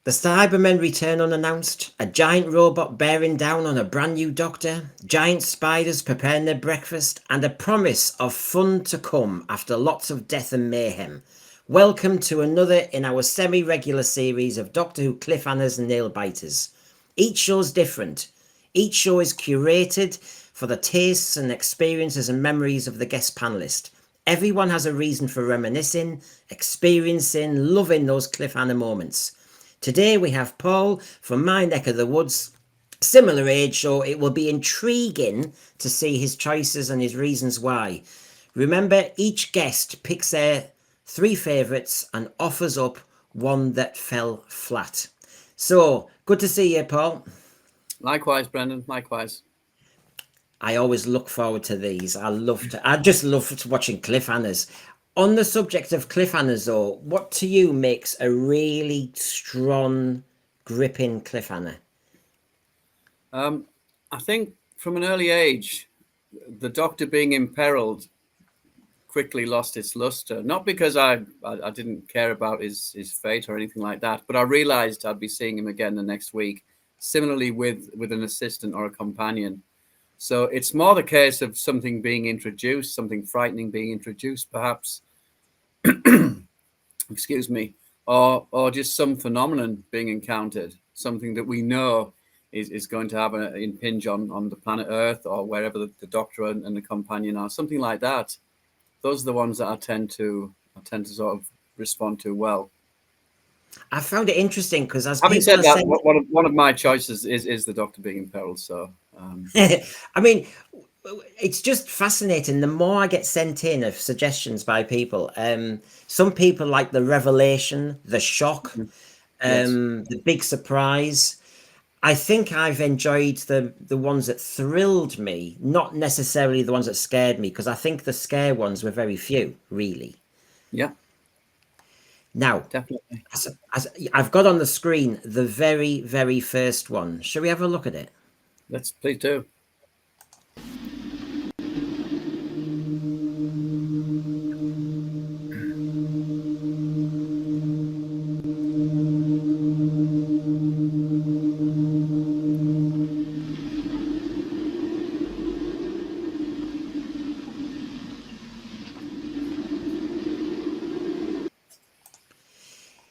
The Cybermen return unannounced, a giant robot bearing down on a brand new Doctor, giant spiders preparing their breakfast, and a promise of fun to come after lots of death and mayhem. Welcome to another in our semi-regular series of Doctor Who cliffhangers and nail-biters. Each show's different. Each show is curated for the tastes and experiences and memories of the guest panellist. Everyone has a reason for reminiscing, experiencing, loving those cliffhanger moments. Today we have Paul from my neck of the woods, similar age, so it will be intriguing to see his choices and his reasons why. Remember, each guest picks their 3 favourites and offers up one that fell flat. So, good to see you, Paul. Likewise, Brendan, likewise. I always look forward to these. I just love watching cliffhangers. On the subject of cliffhangers, though, what to you makes a really strong, gripping cliffhanger? I think from an early age, the Doctor being imperiled quickly lost its luster. Not because I didn't care about his fate or anything like that, but I realised I'd be seeing him again the next week. Similarly with an assistant or a companion. So it's more the case of something being introduced, something frightening being introduced, perhaps. Excuse me, or just some phenomenon being encountered, something that we know is going to have an impinge on the planet Earth or wherever the Doctor and the companion are, something like that. Those are the ones that I tend to sort of respond to well. I found it interesting because as Having people said are that, saying, one of my choices is the Doctor being imperiled. So, I mean, it's just fascinating. The more I get sent in of suggestions by people, some people like the revelation, the shock, yes. the big surprise. I think I've enjoyed the ones that thrilled me, not necessarily the ones that scared me, because I think the scare ones were very few, really. Yeah, Now, definitely. as I've got on the screen the very, very first one. Shall we have a look at it? Let's please do.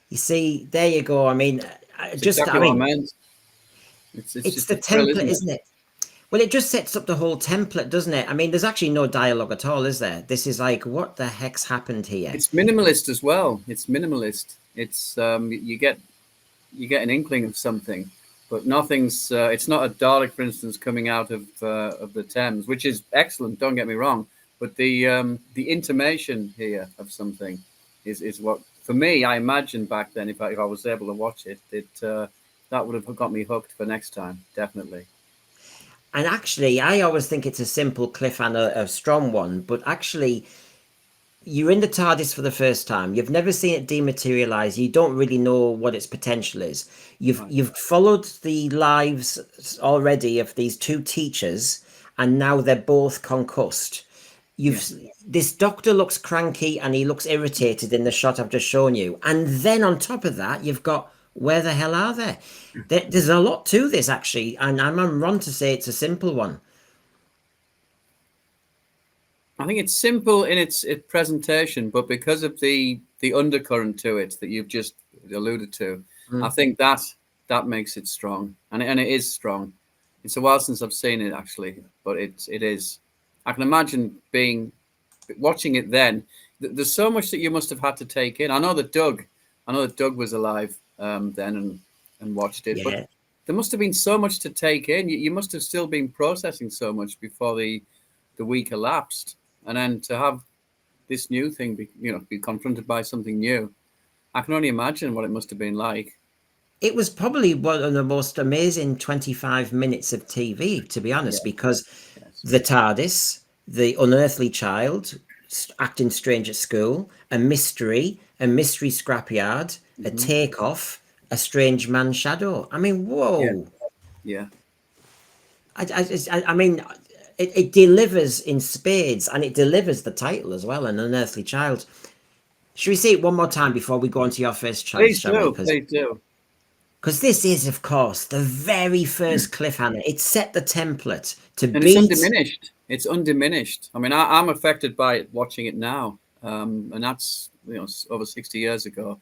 You see, there you go. I mean, It's just, exactly I what I mean, meant. It's it's just the a thrill, template, isn't it? isn't it? Well, it just sets up the whole template, doesn't it? I mean, there's actually no dialogue at all, is there? This is like, what the heck's happened here? It's minimalist as well. It's minimalist. It's you get an inkling of something, but nothing's. It's not a Dalek, for instance, coming out of the Thames, which is excellent. Don't get me wrong, but the intimation here of something is what, for me, I imagined back then. If I was able to watch it, that would have got me hooked for next time, definitely. And actually, I always think it's a simple cliffhanger, a strong one, but actually, you're in the TARDIS for the first time. You've never seen it dematerialize. You don't really know what its potential is. Right. You've followed the lives already of these 2 teachers, and now they're both concussed. Yeah. This Doctor looks cranky and he looks irritated in the shot I've just shown you. And then on top of that, you've got, where the hell are they? There's a lot to this actually, and I'm wrong to say it's a simple one. I think it's simple in its presentation, but because of the undercurrent to it that you've just alluded to, I think that makes it strong, and it is strong. It's a while since I've seen it actually, but it is. I can imagine watching it then. There's so much that you must have had to take in. I know that Doug was alive then and watched it, but Yeah. there must have been so much to take in. You must have still been processing so much before the week elapsed, and then to have this new thing be confronted by something new, I can only imagine what it must have been like. It was probably one of the most amazing 25 minutes of TV, to be Yeah. honest, because Yes. the TARDIS, the unearthly child acting strange at school, a mystery scrapyard, a takeoff, a strange man shadow. I mean, Yeah. whoa. Yeah. I mean, it delivers in spades, and it delivers the title as well, an unearthly child. Should we see it one more time before we go on to your first choice, Please shall we? do. Because Please do. Because this is, of course, the very first cliffhanger. It set the template to And it's beat. undiminished. It's undiminished. I mean, I'm affected by it watching it now, and that's over 60 years ago,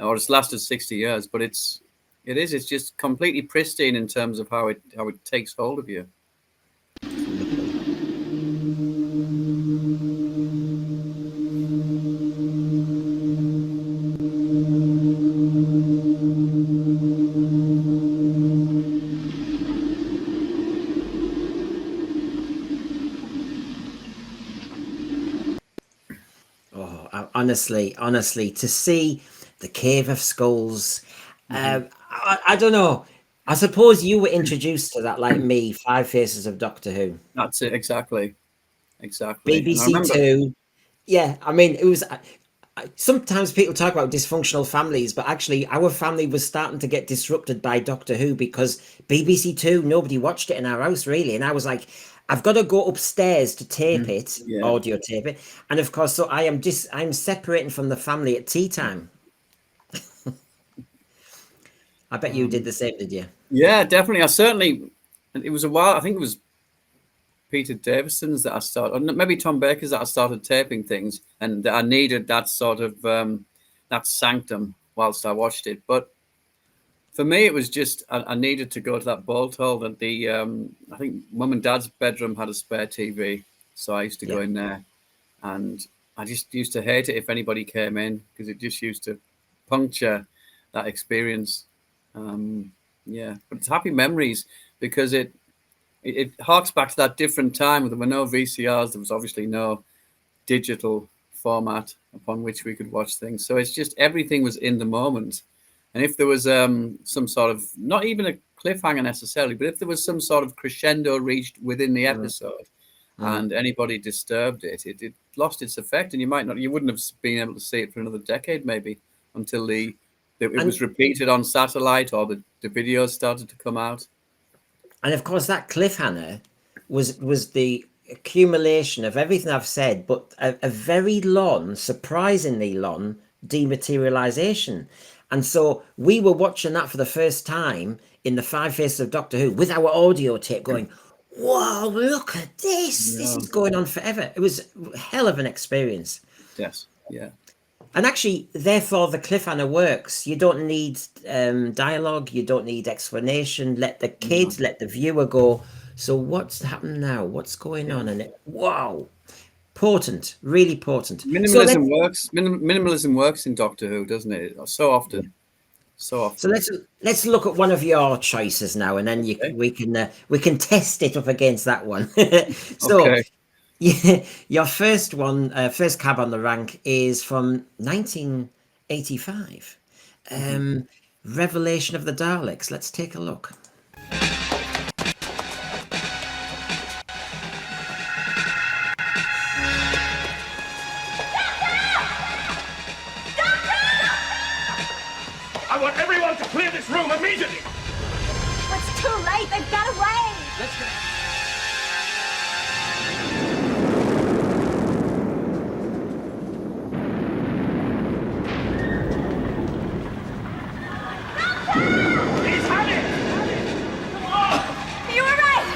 or it's lasted 60 years. But it's just completely pristine in terms of how it takes hold of you. Honestly, to see the Cave of Skulls, I don't know. I suppose you were introduced to that, like me, Five Faces of Doctor Who. That's it, exactly. And I BBC remember, Two. Yeah, I mean, it was. Sometimes people talk about dysfunctional families, but actually, our family was starting to get disrupted by Doctor Who because BBC Two, nobody watched it in our house really, and I was like, I've got to go upstairs to tape it, yeah, audio tape it, and of course, so I'm separating from the family at tea time. I bet you did the same, did you? yeah, definitely. I certainly. It was a while. I think it was Peter Davison's that I started, or maybe Tom Baker's that I started taping things, and I needed that sort of that sanctum whilst I watched it. But for me, it was just I needed to go to that bolt hole. That I think Mum and Dad's bedroom had a spare TV, so I used to go Yeah. in there, and I just used to hate it if anybody came in because it just used to puncture that experience. Yeah, but it's happy memories because it harks back to that different time. There were no VCRs. There was obviously no digital format upon which we could watch things. So it's just everything was in the moment. And if there was some sort of, not even a cliffhanger necessarily, but if there was some sort of crescendo reached within the episode and anybody disturbed it, it lost its effect. And you wouldn't have been able to see it for another decade maybe until it was repeated on satellite or the videos started to come out. And of course, that cliffhanger was the accumulation of everything I've said, but a very long, surprisingly long dematerialization. And so we were watching that for the first time in the Five Faces of Doctor Who with our audio tape going, whoa, look at this. This is going on forever. It was a hell of an experience. Yes, yeah. And actually, therefore, the cliffhanger works. You don't need dialogue. You don't need explanation. Let the kids, let the viewer go. So what's happened now? What's going on? And wow, potent, really potent. Minimalism works. Minimalism works in Doctor Who, doesn't it? So often, so often. So let's look at one of your choices now, and then we can test it up against that one. So. Okay. Yeah, your first one, first cab on the rank is from 1985. Revelation of the Daleks. Let's take a look. I want everyone to clear this room immediately! It's too late. They've got away. Let's go. He's had it! You were right.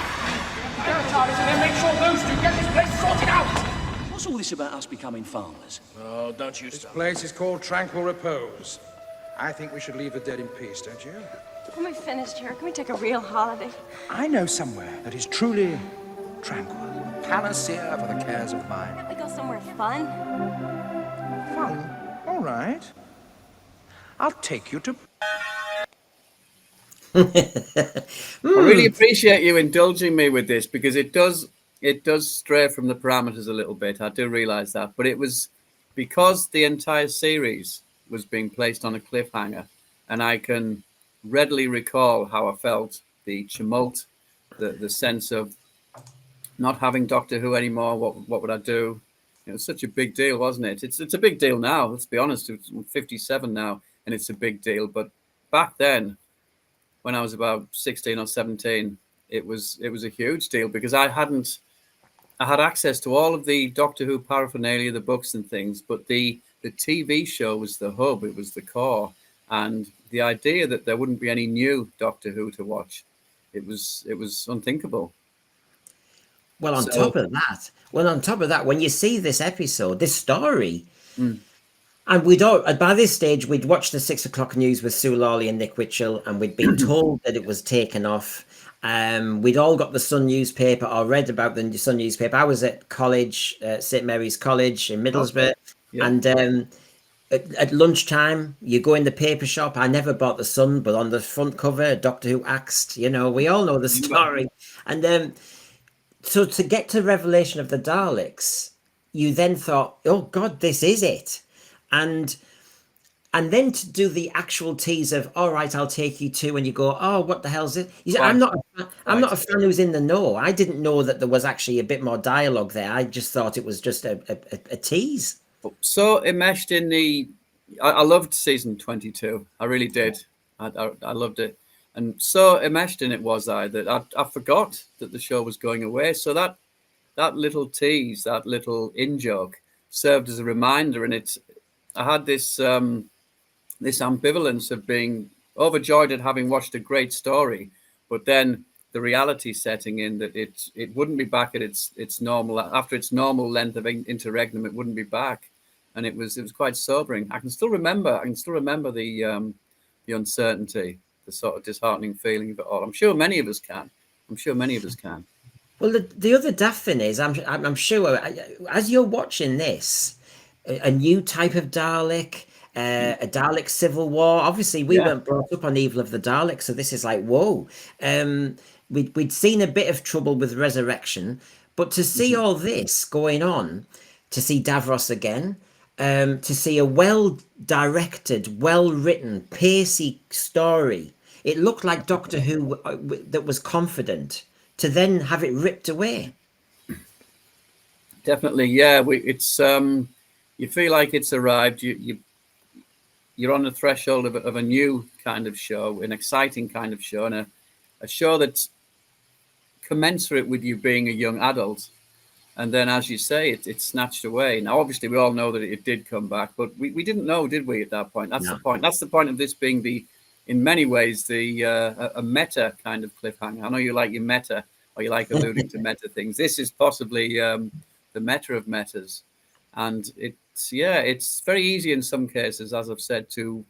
Go, TARDIS, and then make sure those two get this place sorted out! What's all this about us becoming farmers? Oh, don't you This stop. place is called Tranquil Repose. I think we should leave the dead in peace, don't you? When we finished here, can we take a real holiday? I know somewhere that is truly tranquil. Panacea for the cares of mind. Can't we go somewhere fun? Fun? All right. I'll take you to... I really appreciate you indulging me with this because it does stray from the parameters a little bit. I do realize that, but it was because the entire series was being placed on a cliffhanger, and I can readily recall how I felt, the tumult, the sense of not having Doctor Who anymore. What would I do? It was such a big deal, wasn't it? It's a big deal now. Let's be honest. It's 57 now, and it's a big deal. But back then, when I was about 16 or 17, it was a huge deal because I had access to all of the Doctor Who paraphernalia, the books and things, but the TV show was the hub. It was the core. And the idea that there wouldn't be any new Doctor Who to watch, it was unthinkable. Well, on So, top of that, when you see this episode, this story, and by this stage, we'd watched the 6 o'clock news with Sue Lawley and Nick Witchell, and we'd been told that it was taken off. We'd all got the Sun newspaper or read about the Sun newspaper. I was at college, St. Mary's College in Middlesbrough, yeah. and at lunchtime, you go in the paper shop. I never bought the Sun, but on the front cover, Doctor Who axed. We all know the story. And so to get to revelation of the Daleks, you then thought, oh God, this is it. And then to do the actual tease of, all right, I'll take you to, and you go, oh, what the hell's it? You say, I'm not a fan who's in the know. I didn't know that there was actually a bit more dialogue there. I just thought it was just a tease. So enmeshed in I loved season 22. I really did. I loved it. And so enmeshed in it was I that I forgot that the show was going away. So that little tease, that little in-joke served as a reminder. And I had this this ambivalence of being overjoyed at having watched a great story, but then the reality setting in that it wouldn't be back at its normal, after its normal length of interregnum, it wouldn't be back. And it was quite sobering. I can still remember the uncertainty, the sort of disheartening feeling of it all. I'm sure many of us can. Well, the other daft thing is, I'm sure as you're watching this, a new type of Dalek, a Dalek civil war. Obviously, we weren't brought up on Evil of the Daleks, so this is like, whoa. We'd seen a bit of trouble with Resurrection, but to see all this going on, to see Davros again, to see a well-directed, well-written, pacey story, it looked like Doctor Who that was confident, to then have it ripped away. Definitely, yeah. It's you feel like it's arrived. You're on the threshold of a new kind of show, an exciting kind of show, and a show that's commensurate with you being a young adult. And then, as you say, it's snatched away. Now, obviously, we all know that it did come back, but we didn't know, did we, at that point? That's the point. That's the point of this being in many ways, a meta kind of cliffhanger. I know you like your meta, or you like alluding to meta things. This is possibly the meta of metas. And it's very easy in some cases, as I've said, to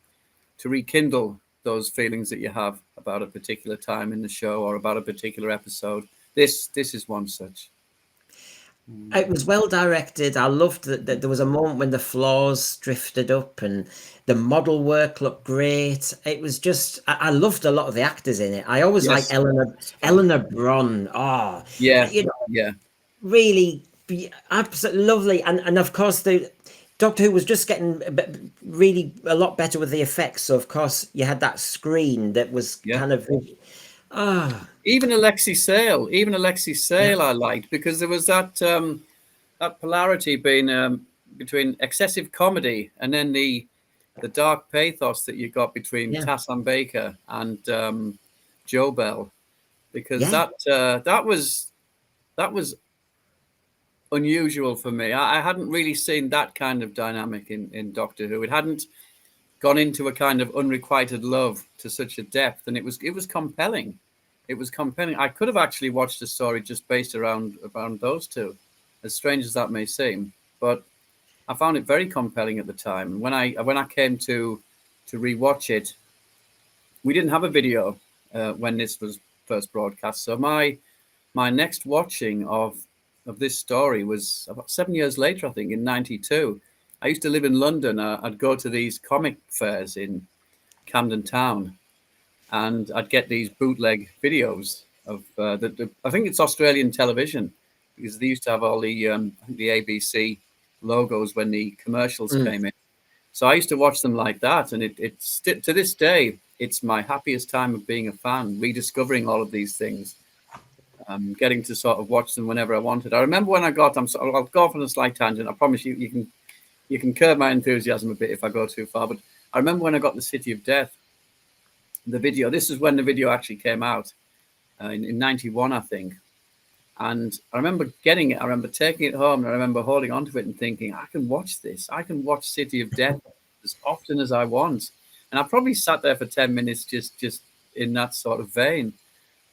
rekindle those feelings that you have about a particular time in the show or about a particular episode. This is one such. It was well directed. I loved that there was a moment when the floors drifted up and the model work looked great. It was just, I loved a lot of the actors in it. I always like Eleanor Bron. Oh, yeah, really absolutely lovely. And of course, the Doctor Who was just getting really a lot better with the effects. So of course, you had that screen that was kind of. Even Alexei Sale, I liked, because there was that polarity between excessive comedy and then the dark pathos that you got between Tassan Baker and Joe Bell, because that was unusual for me. I hadn't really seen that kind of dynamic in Doctor Who. It hadn't gone into a kind of unrequited love to such a depth, and it was compelling. It was compelling. I could have actually watched a story just based around those two, as strange as that may seem, but I found it very compelling at the time. When I came to rewatch it, we didn't have a video when this was first broadcast, so my next watching of this story was about 7 years later, I think, in '92. I used to live in London. I'd go to these comic fairs in Camden Town, and I'd get these bootleg videos of I think it's Australian television, because they used to have all the ABC logos when the commercials came in. So I used to watch them like that, and it's to this day, it's my happiest time of being a fan, rediscovering all of these things, getting to sort of watch them whenever I wanted. I remember when I'll go off on a slight tangent. I promise you can curb my enthusiasm a bit if I go too far. But I remember when I got the City of Death, the video. This is when the video actually came out in '91, I think. And I remember getting it. I remember taking it home, and I remember holding onto it and thinking, I can watch this. I can watch City of Death as often as I want. And I probably sat there for 10 minutes just in that sort of vein,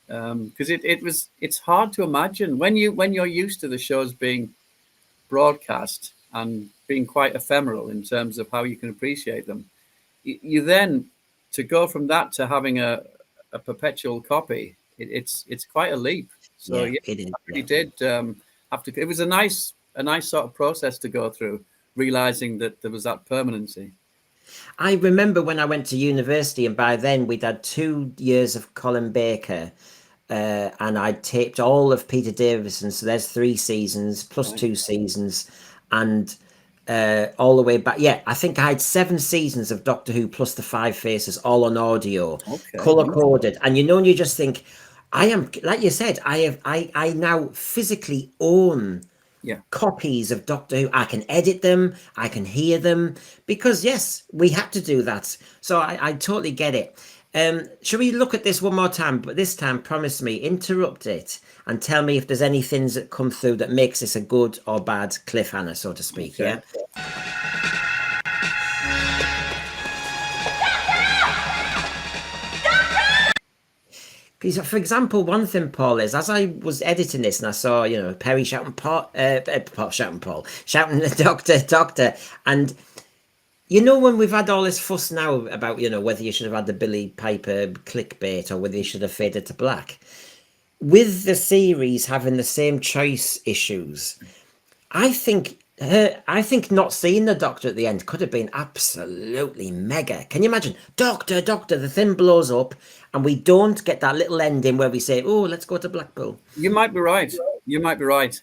because it's hard to imagine when you're used to the shows being broadcast and being quite ephemeral in terms of how you can appreciate them. You then, to go from that to having a perpetual copy, it's quite a leap. So Yeah, it is, I really did have to. It was a nice sort of process to go through, realizing that there was that permanency. I remember when I went to university, and by then we'd had 2 years of Colin Baker, and I'd taped all of Peter Davison. So there's 3 seasons plus 2 seasons, and all the way back. Yeah, I think I had 7 seasons of Doctor Who plus the 5 faces, all on audio, color coded. And and you just think, I am, like you said, I now physically own copies of Doctor Who. I can edit them, I can hear them, because yes, we had to do that. So I totally get it. Shall we look at this one more time? But this time, promise me, interrupt it and tell me if there's any things that come through that makes this a good or bad cliffhanger, so to speak. Okay. Yeah. Because, for example, one thing, Paul, is as I was editing this and I saw, Perry shouting Paul, shouting the Doctor, and when we've had all this fuss now about, whether you should have had the Billy Piper clickbait or whether you should have faded to black, with the series having the same choice issues, I think not seeing the Doctor at the end could have been absolutely mega. Can you imagine? Doctor, the thing blows up and we don't get that little ending where we say, oh, let's go to Blackpool. You might be right.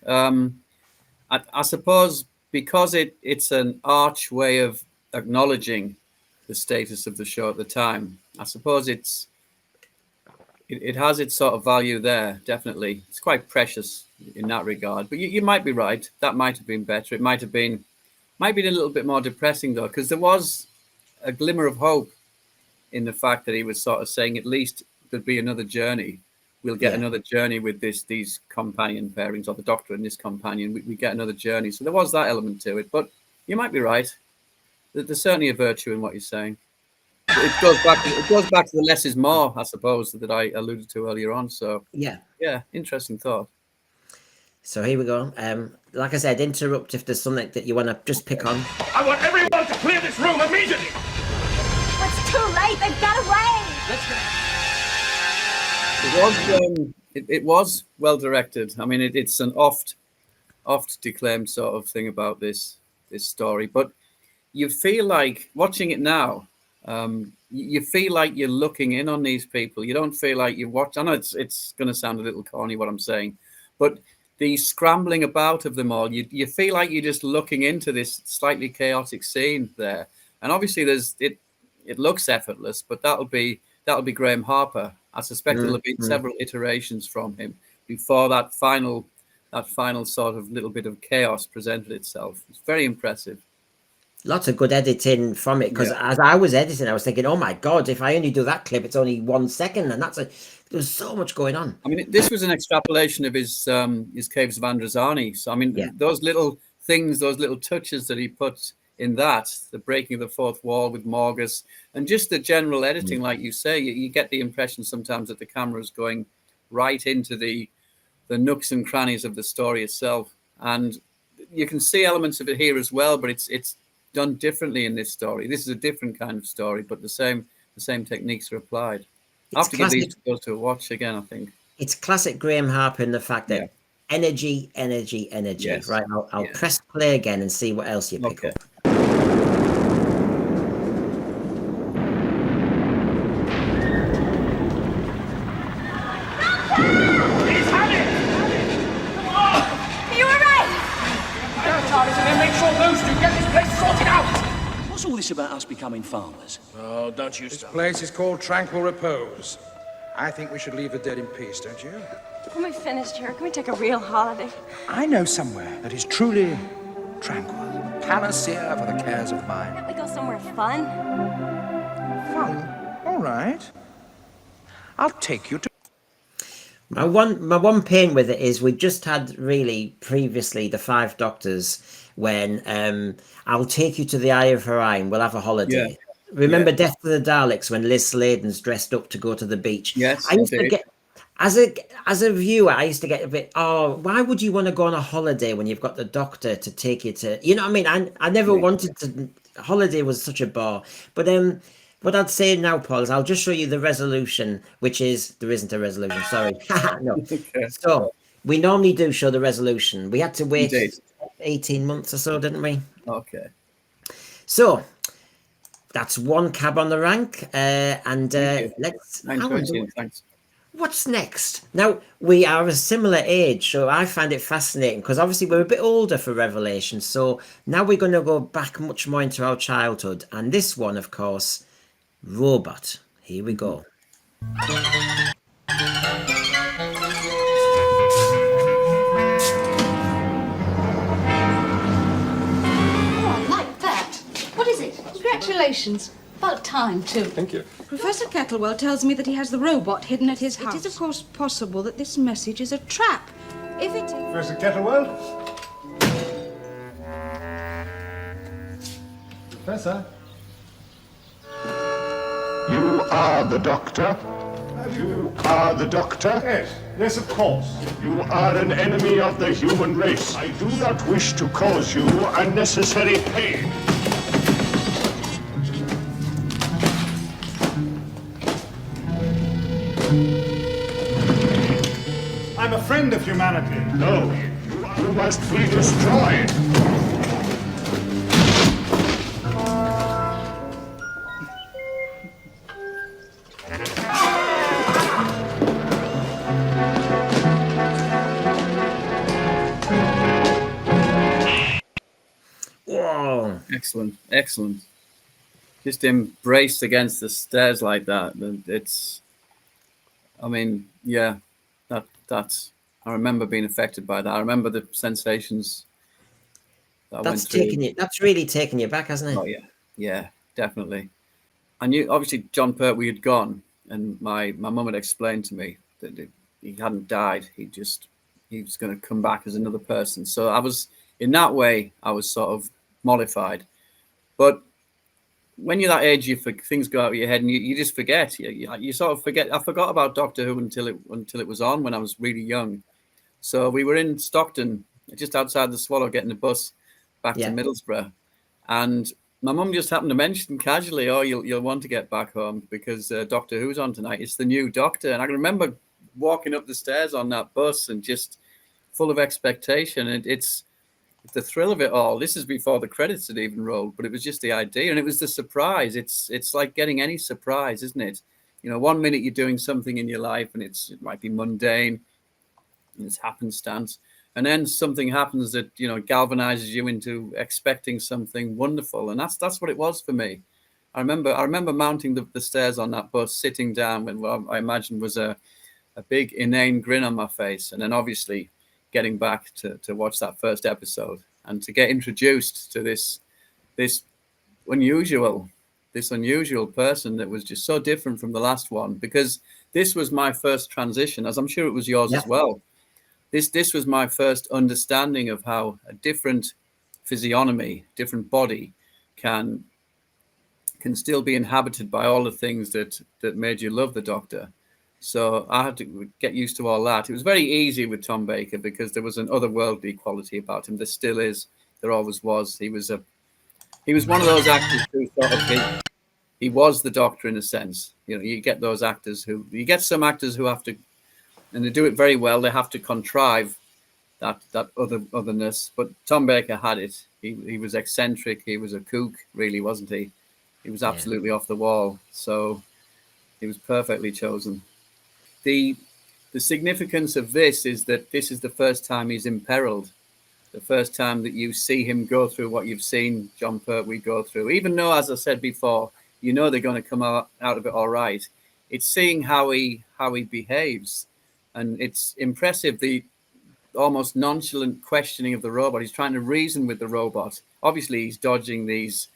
I suppose because it's an arch way of acknowledging the status of the show at the time, I suppose it has its sort of value there. Definitely, it's quite precious in that regard. But you might be right. That might have been better. It might have been a little bit more depressing though, because there was a glimmer of hope in the fact that he was sort of saying at least there'd be another journey. We'll get another journey with these companion pairings, or the Doctor and this companion. We get another journey. So there was that element to it. But you might be right. There's certainly a virtue in what you're saying. It goes back to the less is more, I suppose, that I alluded to earlier on. So yeah, interesting thought. So here we go. Like I said, interrupt if there's something that you want to just pick on. I want everyone to clear this room immediately. It's too late. They've got away. Let's go. It was well directed. I mean, it's an oft declaimed sort of thing about this story, but you feel like watching it now. You feel like you're looking in on these people. You don't feel like you watch. I know it's going to sound a little corny what I'm saying, but the scrambling about of them all, you feel like you're just looking into this slightly chaotic scene there. And obviously, it looks effortless, but that'll be Graham Harper. I suspect there'll have been several iterations from him before that final sort of little bit of chaos presented itself. It's very impressive. Lots of good editing from it, because as I was editing, I was thinking, oh my God, if I only do that clip, it's only 1 second, and there's so much going on. I mean, this was an extrapolation of his Caves of Androzani. So I mean, those little things, those little touches that he put in that, the breaking of the fourth wall with Morgus, and just the general editing, like you say, you get the impression sometimes that the camera is going right into the nooks and crannies of the story itself, and you can see elements of it here as well, but it's done differently in this story. This is a different kind of story, but the same techniques are applied. I have to give these to a watch again, I think. It's classic Graham Harper in the fact that energy. Yes. Right, I'll press play again and see what else you pick up. What's all this about us becoming farmers? Oh, don't you stop. This place is called Tranquil Repose. I think we should leave the dead in peace, don't you? When we're finished here, can we take a real holiday? I know somewhere that is truly tranquil. Panacea for the cares of mind. Can't we go somewhere fun? Fun? All right. I'll take you to... My one pain with it is we just had really previously the 5 Doctors when I'll take you to the Eye of Orion, we'll have a holiday. Remember Death of the Daleks when Liz Sladen's dressed up to go to the beach? Yes, I used I to did. get, as a viewer, I used to get a bit, oh, why would you want to go on a holiday when you've got the Doctor to take you to, you know what I mean? I never wanted to, holiday was such a bore. But what I'd say now, Paul, is I'll just show you the resolution, which is, there isn't a resolution, sorry. No. Okay. So, we normally do show the resolution. We had to wait Indeed. 18 months or so, didn't we? Okay. So, that's one cab on the rank, and let's. I enjoyed seeing it. Thanks. What's next? Now we are a similar age, so I find it fascinating because obviously we're a bit older for Revelation. So now we're going to go back much more into our childhood, and this one, of course, Robot. Here we go. Oh, I like that. What is it? Congratulations. About time, too. Thank you. Professor Kettlewell tells me that he has the robot hidden at his house. It is, of course, possible that this message is a trap. If it... Professor Kettlewell? Professor? You are the Doctor? You are the Doctor? Yes, yes, of course. You are an enemy of the human race. I do not wish to cause you unnecessary pain. I'm a friend of humanity. No, you must be destroyed. Whoa! Excellent, excellent. Just embraced against the stairs like that. It's, I mean, yeah, that's. I remember being affected by that. I remember the sensations that I went That's through. taking you. That's really taken you back, hasn't it? Oh yeah, yeah, definitely. I knew obviously John Pertwee had gone, and my mum had explained to me that he hadn't died. He was going to come back as another person. So I was in that way. I was sort of mollified, but when you're that age, things go out of your head, and you just forget. You sort of forget. I forgot about Doctor Who until it was on when I was really young. So we were in Stockton, just outside the Swallow, getting the bus back to Middlesbrough, and my mum just happened to mention casually, "Oh, you'll want to get back home because Doctor Who's on tonight. It's the new Doctor." And I can remember walking up the stairs on that bus and just full of expectation. And it's the thrill of it all. This is before the credits had even rolled, but it was just the idea, and it was the surprise. It's like getting any surprise, isn't it? You know, one minute you're doing something in your life, and it might be mundane, and it's happenstance, and then something happens that galvanizes you into expecting something wonderful, and that's what it was for me. I remember mounting the stairs on that bus, sitting down, and what I imagined was a big inane grin on my face, and then obviously getting back to watch that first episode and to get introduced to this unusual person that was just so different from the last one, because this was my first transition, as I'm sure it was yours as well. This was my first understanding of how a different physiognomy, different body can still be inhabited by all the things that made you love the Doctor. So I had to get used to all that. It was very easy with Tom Baker because there was an otherworldly quality about him. There still is. There always was. He was one of those actors who sort of he was the Doctor in a sense. You get those actors you get some actors who have to, and they do it very well. They have to contrive that otherness. But Tom Baker had it. He was eccentric. He was a kook, really, wasn't he? He was absolutely off the wall. So he was perfectly chosen. The significance of this is that this is the first time he's imperiled, the first time that you see him go through what you've seen John Pertwee go through. Even though, as I said before, they're going to come out of it all right. It's seeing how he behaves, and it's impressive, the almost nonchalant questioning of the robot. He's trying to reason with the robot. Obviously, he's dodging these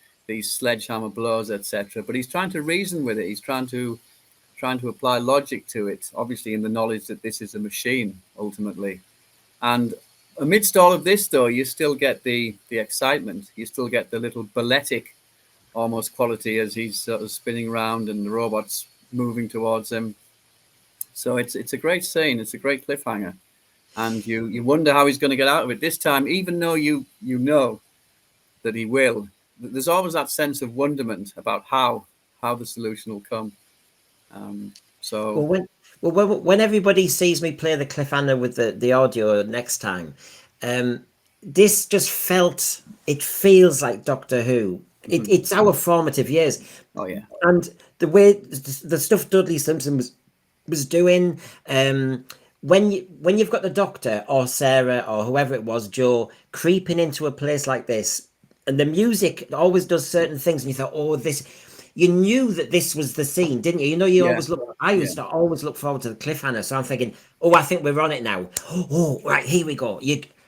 sledgehammer blows, etc. But he's trying to reason with it. He's trying to apply logic to it, obviously in the knowledge that this is a machine ultimately. And amidst all of this, though, you still get the excitement. You still get the little balletic almost quality as he's sort of spinning around and the robot's moving towards him. So it's a great scene. It's a great cliffhanger, and you wonder how he's going to get out of it this time, even though you know that he will. There's always that sense of wonderment about how the solution will come. When everybody sees me play the cliffhanger with the audio next time, this just feels like Doctor Who. It's our formative years. Oh yeah, and the way the stuff Dudley Simpson was doing, when you've got the Doctor or Sarah or whoever it was, Joe, creeping into a place like this, and the music always does certain things, and you thought, oh, this. You knew that this was the scene, didn't you? You know, always look. I used to always look forward to the cliffhanger. So I'm thinking, oh, I think we're on it now. Oh, right, here we go.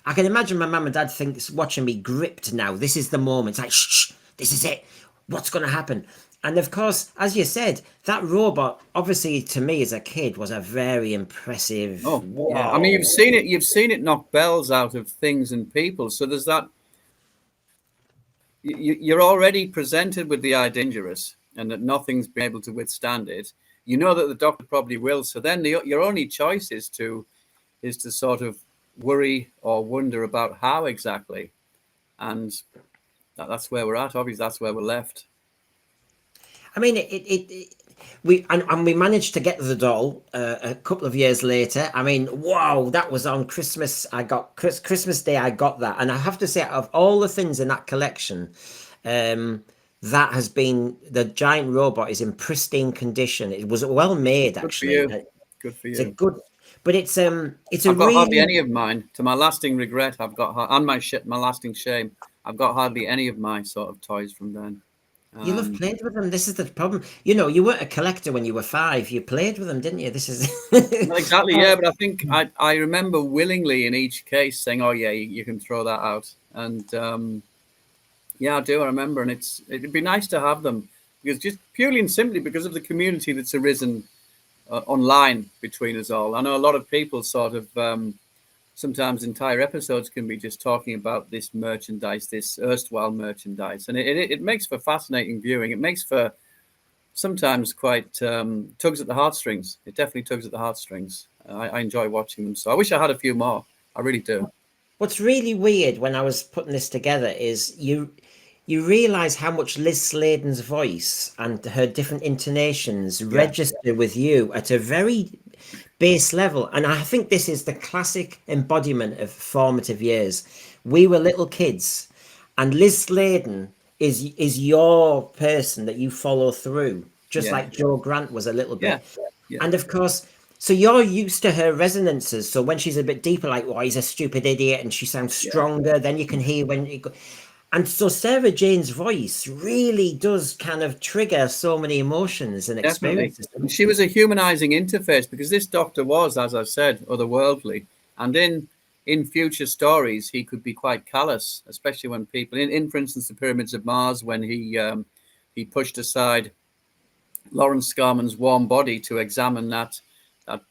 I can imagine my mum and dad watching me gripped now. This is the moment. It's like, shh, this is it. What's going to happen? And of course, as you said, that robot, obviously to me as a kid, was a very impressive. Oh, wow. Yeah. I mean, you've seen it knock bells out of things and people. So there's that. You're already presented with the idea dangerous, and that nothing's been able to withstand it. You know that the Doctor probably will. So then your only choice is to sort of worry or wonder about how exactly. And that's where we're at. Obviously, that's where we're left. I mean, we managed to get the doll a couple of years later. I mean, wow, that was on Christmas. I got Christmas Day. I got that, and I have to say, of all the things in that collection, that has been the giant robot is in pristine condition. It was well made, actually. Good for you. It's a good, but it's I've got hardly any of mine. To my lasting regret, I've got and my lasting shame. I've got hardly any of my sort of toys from then. You love played with them. This is the problem. You know, you weren't a collector when you were 5. You played with them, didn't you? This is exactly, yeah. But I think I remember willingly in each case saying, "Oh yeah, you can throw that out." And yeah, I do. I remember, and it'd be nice to have them because just purely and simply because of the community that's arisen online between us all. I know a lot of people sort of. Sometimes entire episodes can be just talking about this merchandise, this erstwhile merchandise. And it makes for fascinating viewing. It makes for sometimes quite tugs at the heartstrings. It definitely tugs at the heartstrings. I enjoy watching them. So I wish I had a few more. I really do. What's really weird when I was putting this together is you realise how much Liz Sladen's voice and her different intonations register with you at a very base level. And I think this is the classic embodiment of formative years. We were little kids, and Liz Sladen is your person that you follow through, just like Joe Grant was a little bit. Yeah. And of course, so you're used to her resonances. So when she's a bit deeper, like, oh, he's a stupid idiot, and she sounds stronger, then you can hear when it goes. And so Sarah Jane's voice really does kind of trigger so many emotions and experiences. Definitely. She was a humanizing interface because this Doctor was, as I said, otherworldly. And in future stories, he could be quite callous, especially when people, in for instance, the Pyramids of Mars, when he pushed aside Lawrence Scarman's warm body to examine that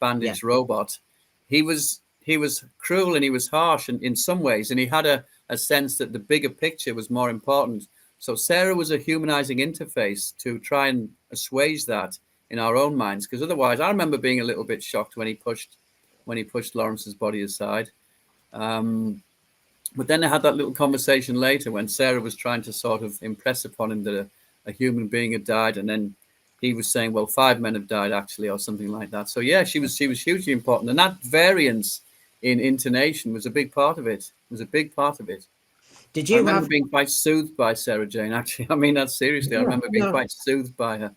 bandaged robot. He was cruel and he was harsh in some ways, and he had a sense that the bigger picture was more important. So Sarah was a humanizing interface to try and assuage that in our own minds, because otherwise I remember being a little bit shocked when he pushed Lawrence's body aside. But then they had that little conversation later when Sarah was trying to sort of impress upon him that a human being had died, and then he was saying, well, 5 men have died actually, or something like that. So yeah, she was hugely important, and that variance in intonation was a big part of it. Did you I remember being quite soothed by Sarah Jane, actually. I mean that seriously. I remember being quite soothed by her.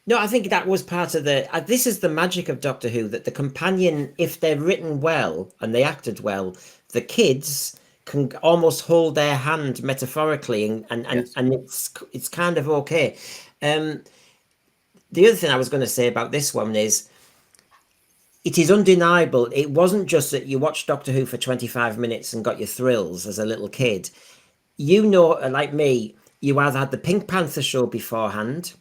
No, I think that was part of this is the magic of Doctor Who, that the companion, if they're written well and they acted well, the kids can almost hold their hand metaphorically, and it's kind of okay. The other thing I was going to say about this one is, it is undeniable. It wasn't just that you watched Doctor Who for 25 minutes and got your thrills as a little kid. You know, like me, you either had the Pink Panther show beforehand,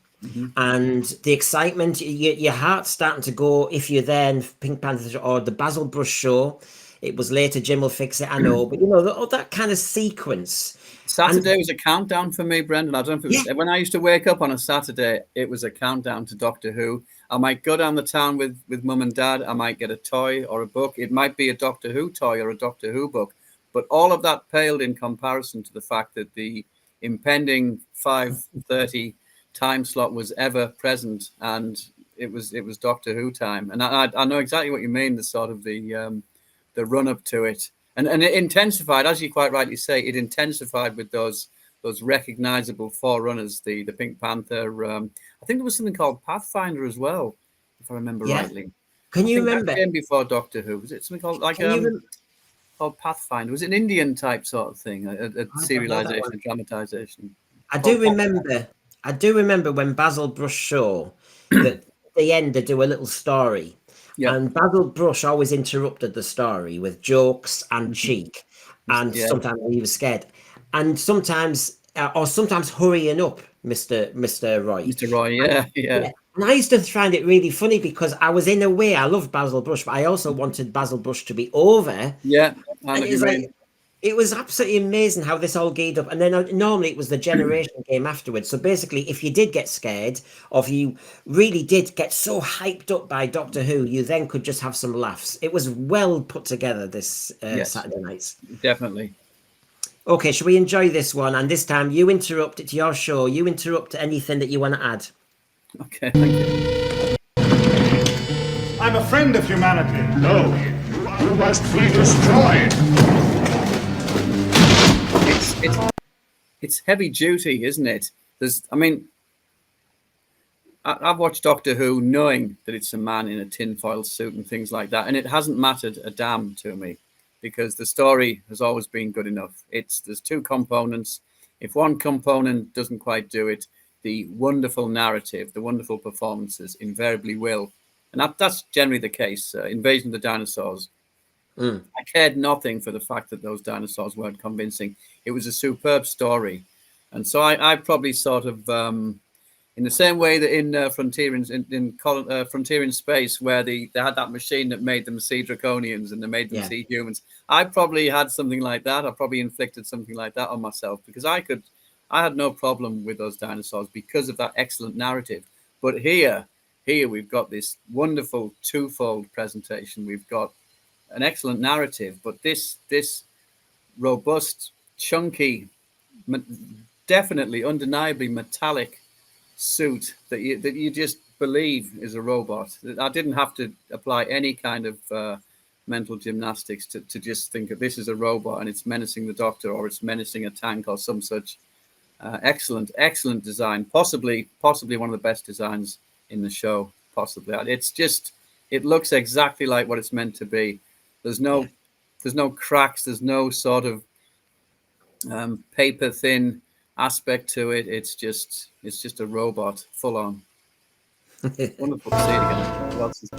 and the excitement, your heart's starting to go if you're there in Pink Panther show, or the Basil Brush show. It was later, Jim will fix it, I know. But, you know, that kind of sequence. Saturday was a countdown for me, Brendan. I don't know if it was when I used to wake up on a Saturday, it was a countdown to Doctor Who. I might go down the town with mum and dad. I might get a toy or a book. It might be a Doctor Who toy or a Doctor Who book. But all of that paled in comparison to the fact that the impending 5:30 time slot was ever present, and it was Doctor Who time. And I know exactly what you mean. The sort of the run up to it. And it intensified, as you quite rightly say, it intensified with those recognizable forerunners, the Pink Panther. I think there was something called Pathfinder as well, if I remember rightly. Can you remember? That came before Doctor Who. Was it something called called Pathfinder? Was it an Indian type sort of thing, a serialization, dramatization? I do remember when Basil Brush saw that at the end they do a little story. Yeah. And Basil Brush always interrupted the story with jokes and cheek, and sometimes he was scared, and sometimes hurrying up Mr. Roy. Mr. Roy, yeah. And I used to find it really funny because I was, in a way, I loved Basil Brush, but I also wanted Basil Brush to be over. Yeah, it was absolutely amazing how this all geared up. And then normally it was the generation game afterwards. So basically, if you did get scared, or if you really did get so hyped up by Doctor Who, you then could just have some laughs. It was well put together this Saturday nights. Definitely. Okay, shall we enjoy this one? And this time you interrupt. It's your show. You interrupt anything that you want to add. Okay, thank you. I'm a friend of humanity. No, you must be destroyed. It's heavy duty, isn't it? I've watched Doctor Who knowing that it's a man in a tinfoil suit and things like that, and it hasn't mattered a damn to me because the story has always been good enough. There's two components. If one component doesn't quite do it, the wonderful narrative, the wonderful performances invariably will. And that's generally the case. Invasion of the Dinosaurs. I cared nothing for the fact that those dinosaurs weren't convincing. It was a superb story. And so I probably sort of, in the same way that in Frontier in Space, where they had that machine that made them see draconians and they made them see humans, I probably had something like that. I probably inflicted something like that on myself because I had no problem with those dinosaurs because of that excellent narrative. But here we've got this wonderful twofold presentation. We've got an excellent narrative, but this robust, chunky, definitely, undeniably metallic suit that you just believe is a robot. I didn't have to apply any kind of mental gymnastics to just think that this is a robot and it's menacing the Doctor or it's menacing a tank or some such. Excellent design. Possibly one of the best designs in the show. Possibly. It looks exactly like what it's meant to be. There's no cracks. There's no sort of paper thin aspect to it. It's just a robot, full on. Wonderful to see it again. Lots to see.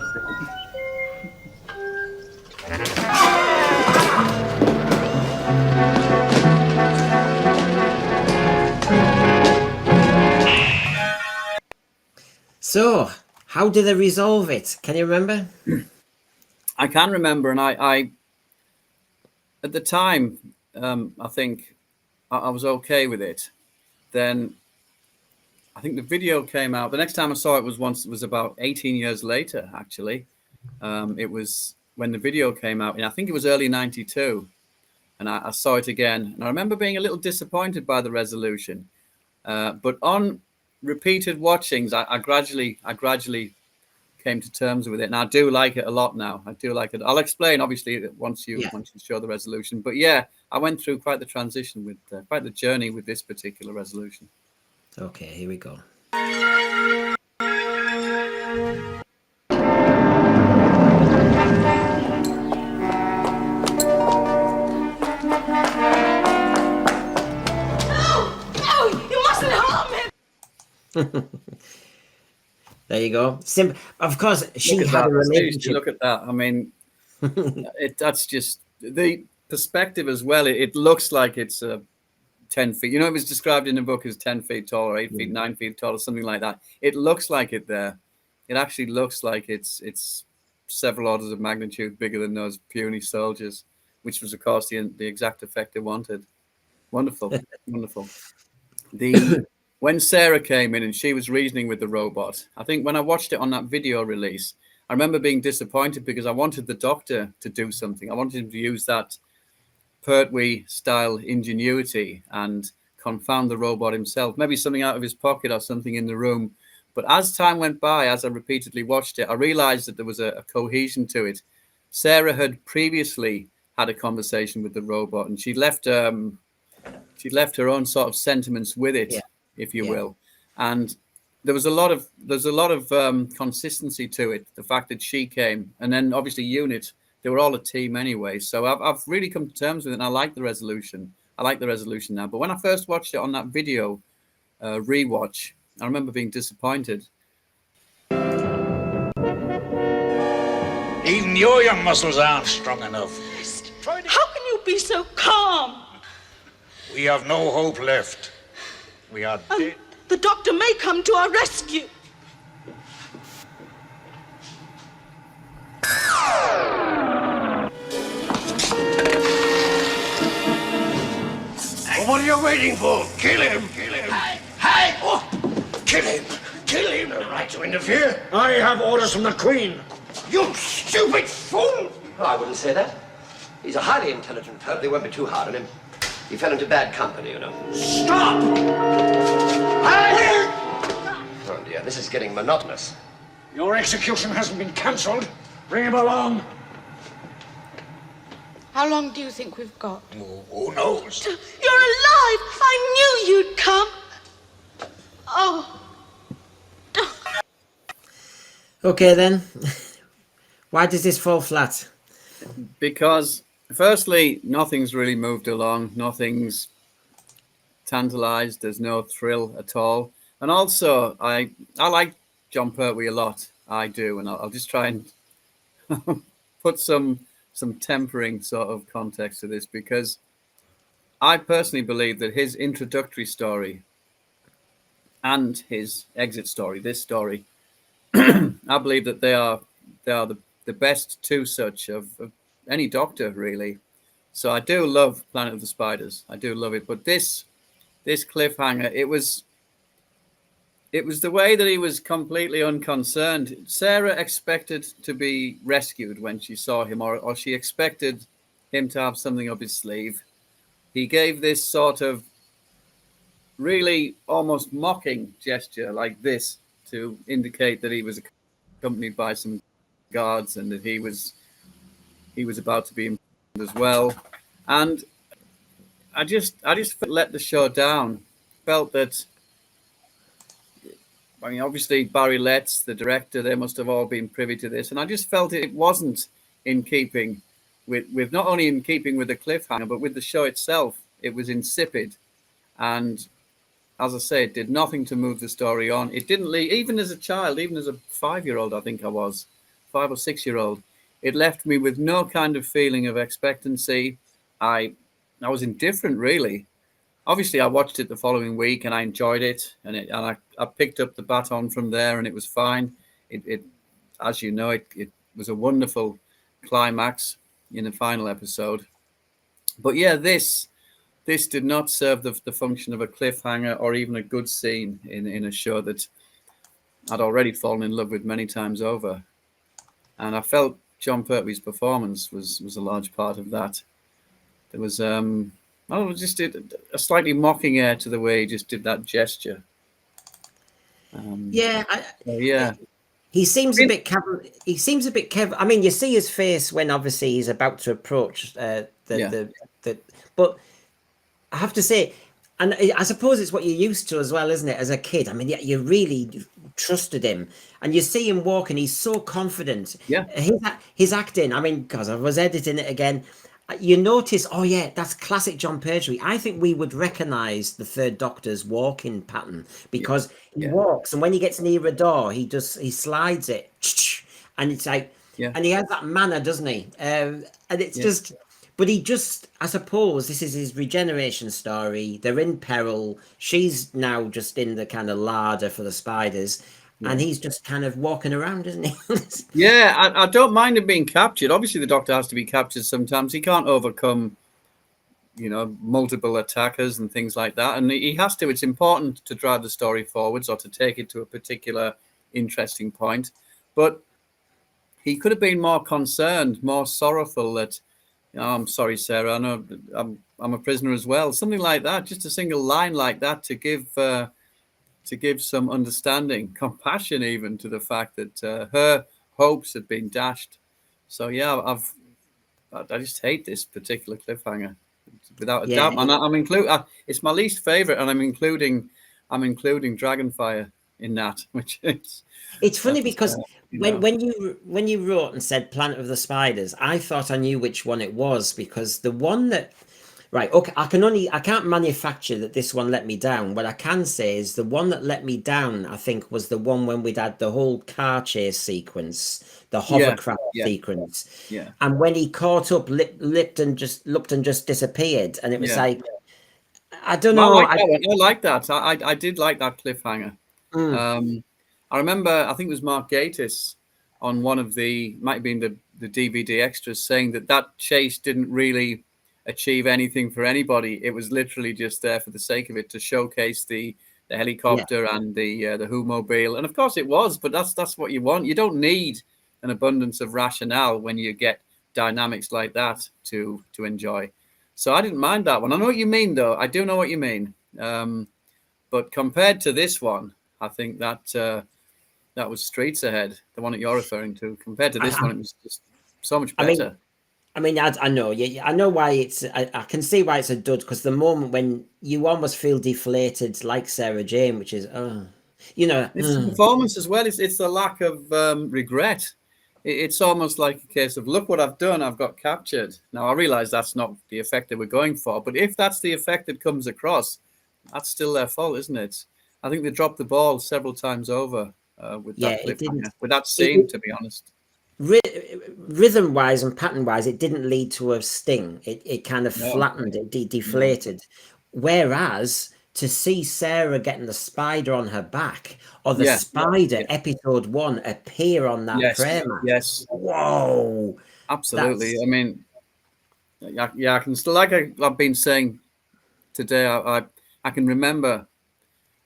So, how did they resolve it? Can you remember? I can remember, and I at the time, I think I was okay with it. Then I think the video came out. The next time I saw it was about 18 years later, actually. It was when the video came out, and I think it was early 92. And I saw it again. And I remember being a little disappointed by the resolution. But on repeated watchings, I gradually came to terms with it, and I do like it a lot now. I do like it. I'll explain, obviously, once you show the resolution. But yeah, I went through quite the transition with quite the journey with this particular resolution. Okay, here we go. No, you mustn't harm him. There you go. Of course, she had a relationship. Look at that. I mean, that's just the perspective as well. It looks like it's 10 feet. You know, it was described in the book as 10 feet tall or 8 feet, 9 feet tall or something like that. It looks like it there. It actually looks like it's several orders of magnitude bigger than those puny soldiers, which was, of course, the exact effect they wanted. Wonderful, wonderful. When Sarah came in and she was reasoning with the robot, I think when I watched it on that video release, I remember being disappointed because I wanted the Doctor to do something. I wanted him to use that Pertwee style ingenuity and confound the robot himself, maybe something out of his pocket or something in the room. But as time went by, as I repeatedly watched it, I realized that there was a cohesion to it. Sarah had previously had a conversation with the robot, and she left her own sort of sentiments with it, if you will. And there's a lot of consistency to it. The fact that she came, and then obviously Unit, they were all a team anyway. So I've really come to terms with it, and I like the resolution. I like the resolution now. But when I first watched it on that video rewatch, I remember being disappointed. Even your young muscles aren't strong enough. How can you be so calm? We have no hope left. We are dead. The Doctor may come to our rescue. Well, what are you waiting for? Kill him! Kill him! Hey! Oh! Kill him! Kill him! No right to interfere. I have orders from the Queen. You stupid fool! Oh, I wouldn't say that. He's a highly intelligent fellow. They won't be too hard on him. He fell into bad company, you know. Stop! Hey! Oh, dear, this is getting monotonous. Your execution hasn't been cancelled. Bring him along. How long do you think we've got? Who knows? You're alive! I knew you'd come. Oh. Okay, then. Why does this fall flat? Because, firstly, nothing's really moved along. Nothing's tantalized. There's no thrill at all. And also, I like John Pertwee a lot. I do. And I'll just try and put some tempering sort of context to this, because I personally believe that his introductory story and his exit story, this story, I believe that they are the best two such of any Doctor, really. So I do love Planet of the Spiders. I do love it. But this cliffhanger, it was the way that he was completely unconcerned. Sarah expected to be rescued when she saw him, or she expected him to have something up his sleeve. He gave this sort of really almost mocking gesture like this to indicate that he was accompanied by some guards and that he was about to be imprisoned as well. And I just let the show down. Felt that, I mean, obviously Barry Letts, the director, they must have all been privy to this, and I just felt it wasn't in keeping with not only in keeping with the cliffhanger, but with the show itself. It was insipid, and as I say, it did nothing to move the story on. It didn't leave, even as a child, even as a 5-year-old, I think I was, 5 or 6-year-old, it left me with no kind of feeling of expectancy. I was indifferent, really. Obviously, I watched it the following week and I enjoyed it, and I picked up the baton from there, and it was fine. It as you know, it was a wonderful climax in the final episode. But yeah, this did not serve the function of a cliffhanger or even a good scene in a show that I'd already fallen in love with many times over. And I felt John Pertwee's performance was a large part of that. There was just a slightly mocking air to the way he just did that gesture. He seems a bit I mean, you see his face when obviously he's about to approach but I have to say, and I suppose it's what you're used to as well, isn't it? As a kid, I mean, you really trusted him, and you see him walk, and he's so confident. Yeah, his acting. I mean, because I was editing it again, you notice. Oh yeah, that's classic John Pertwee. I think we would recognise the Third Doctor's walking pattern because he walks, and when he gets near a door, he slides it, and it's like, and he has that manner, doesn't he? And it's just. But I suppose this is his regeneration story. They're in peril. She's now just in the kind of larder for the spiders. Yeah. And he's just kind of walking around, isn't he? I don't mind him being captured. Obviously, the Doctor has to be captured sometimes. He can't overcome multiple attackers and things like that. And he has to. It's important to drive the story forwards or to take it to a particular interesting point. But he could have been more concerned, more sorrowful that, I'm sorry, Sarah, I know I'm a prisoner as well. Something like that, just a single line like that to give some understanding, compassion even to the fact that her hopes had been dashed. So yeah, I just hate this particular cliffhanger, without a doubt. And I'm including. It's my least favorite, and I'm including Dragonfire in that, which is. It's funny because when you wrote and said Planet of the Spiders, I thought I knew which one it was, because the one that. Right, okay, I can't manufacture that this one let me down. What I can say is the one that let me down, I think, was the one when we'd had the whole car chase sequence, the hovercraft sequence. Yeah. And when he caught up, looked and just disappeared. And it was like, I don't know. I like that. I did like that cliffhanger. I remember, I think it was Mark Gatiss on one of might have been the DVD extras, saying that chase didn't really achieve anything for anybody. It was literally just there for the sake of it, to showcase the helicopter and the Who mobile. And of course it was, but that's what you want. You don't need an abundance of rationale when you get dynamics like that to enjoy. So I didn't mind that one. I know what you mean, though. I do know what you mean. But compared to this one, I think that was streets ahead, the one that you're referring to. Compared to this one, it was just so much better. I know. I know why it's. I can see why it's a dud, because the moment when you almost feel deflated, like Sarah Jane, which is, it's the performance as well. It's the lack of regret. It's almost like a case of, look what I've done. I've got captured. Now I realize that's not the effect that we're going for, but if that's the effect that comes across, that's still their fault, isn't it? I think they dropped the ball several times over with that scene, to be honest. Rhythm wise and pattern wise, it didn't lead to a sting. It kind of flattened, it deflated. Whereas to see Sarah getting the spider on her back, or the spider episode 1 appear on that prayer mat. Yes. Whoa. Absolutely. I mean, I can still, like I've been saying today, I can remember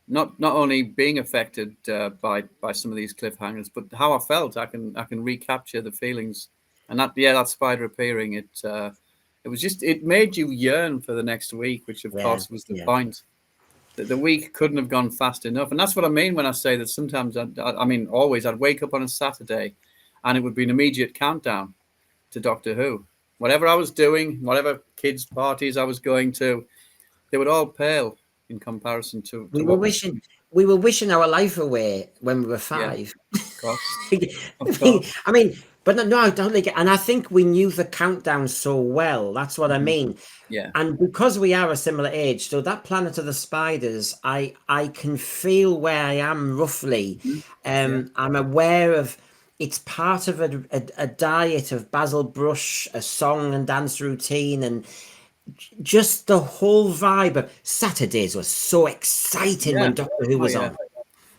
not only being affected by some of these cliffhangers, but how I felt. I can recapture the feelings, and that spider appearing, it made you yearn for the next week, which of course was the point. The week couldn't have gone fast enough, and that's what I mean when I say that sometimes always I'd wake up on a Saturday, and it would be an immediate countdown to Doctor Who. Whatever I was doing, whatever kids' parties I was going to, they would all pale in comparison to we were wishing our life away when we were 5. Of course. I mean, but no, I totally get. And I think we knew the countdown so well. That's what I mean. Yeah. And because we are a similar age, so that Planet of the Spiders, I can feel where I am roughly. I'm aware of. It's part of a diet of Basil Brush, a song and dance routine, and just the whole vibe of Saturdays was so exciting when Doctor Who was on.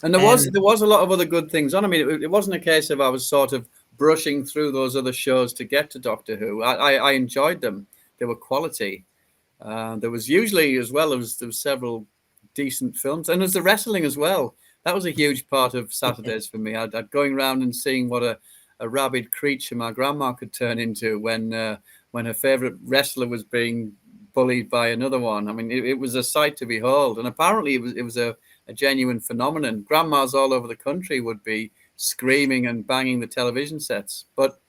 And there was a lot of other good things on. I mean, it wasn't a case of I was sort of brushing through those other shows to get to Doctor Who. I enjoyed them. They were quality. There was usually, as well as there were several decent films, and there's the wrestling as well. That was a huge part of Saturdays for me. I'd going around and seeing what a rabid creature my grandma could turn into when her favorite wrestler was being bullied by another one. I mean, it was a sight to behold, and apparently it was a genuine phenomenon. Grandmas all over the country would be screaming and banging the television sets. But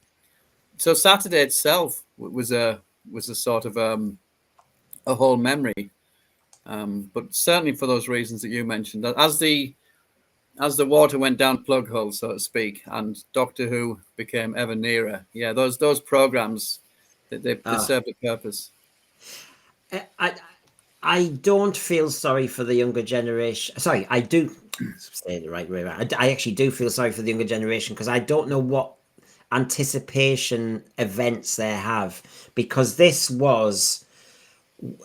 so Saturday itself was a sort of a whole memory. But certainly for those reasons that you mentioned, as the water went down plug hole, so to speak, and Doctor Who became ever nearer, those programs, they served a purpose. I don't feel sorry for the younger generation. Sorry, I do say it the right way around. I actually do feel sorry for the younger generation, because I don't know what anticipation events they have, because this was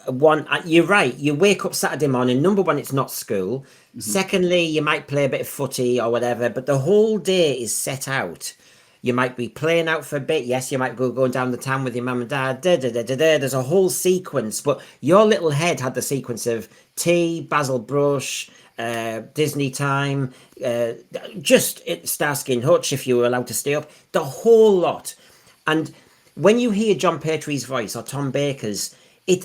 one. You're right. You wake up Saturday morning. Number one, it's not school. Secondly, you might play a bit of footy or whatever, but the whole day is set out. You might be playing out for a bit. Yes, you might going down the town with your mum and dad. There's a whole sequence, but your little head had the sequence of tea, Basil Brush, Disney time, just Starsky and Hutch if you were allowed to stay up. The whole lot. And when you hear John Pertwee's voice or Tom Baker's,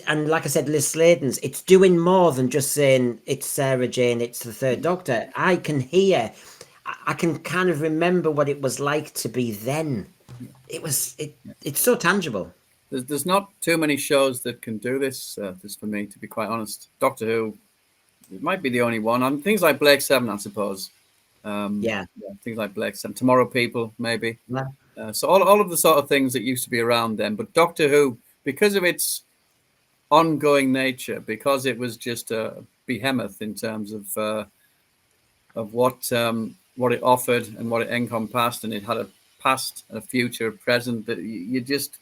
and like I said, Liz Sladen's, it's doing more than just saying it's Sarah Jane, it's the Third Doctor. I can kind of remember what it was like to be then. It's so tangible. There's not too many shows that can do this. This for me, to be quite honest. Doctor Who, it might be the only one. Things like Blake 7, I suppose. Things like Blake 7, Tomorrow People, maybe. Yeah. So all of the sort of things that used to be around then. But Doctor Who, because of its ongoing nature, because it was just a behemoth in terms of what it offered and what it encompassed, and it had a past, a future, a present, that you just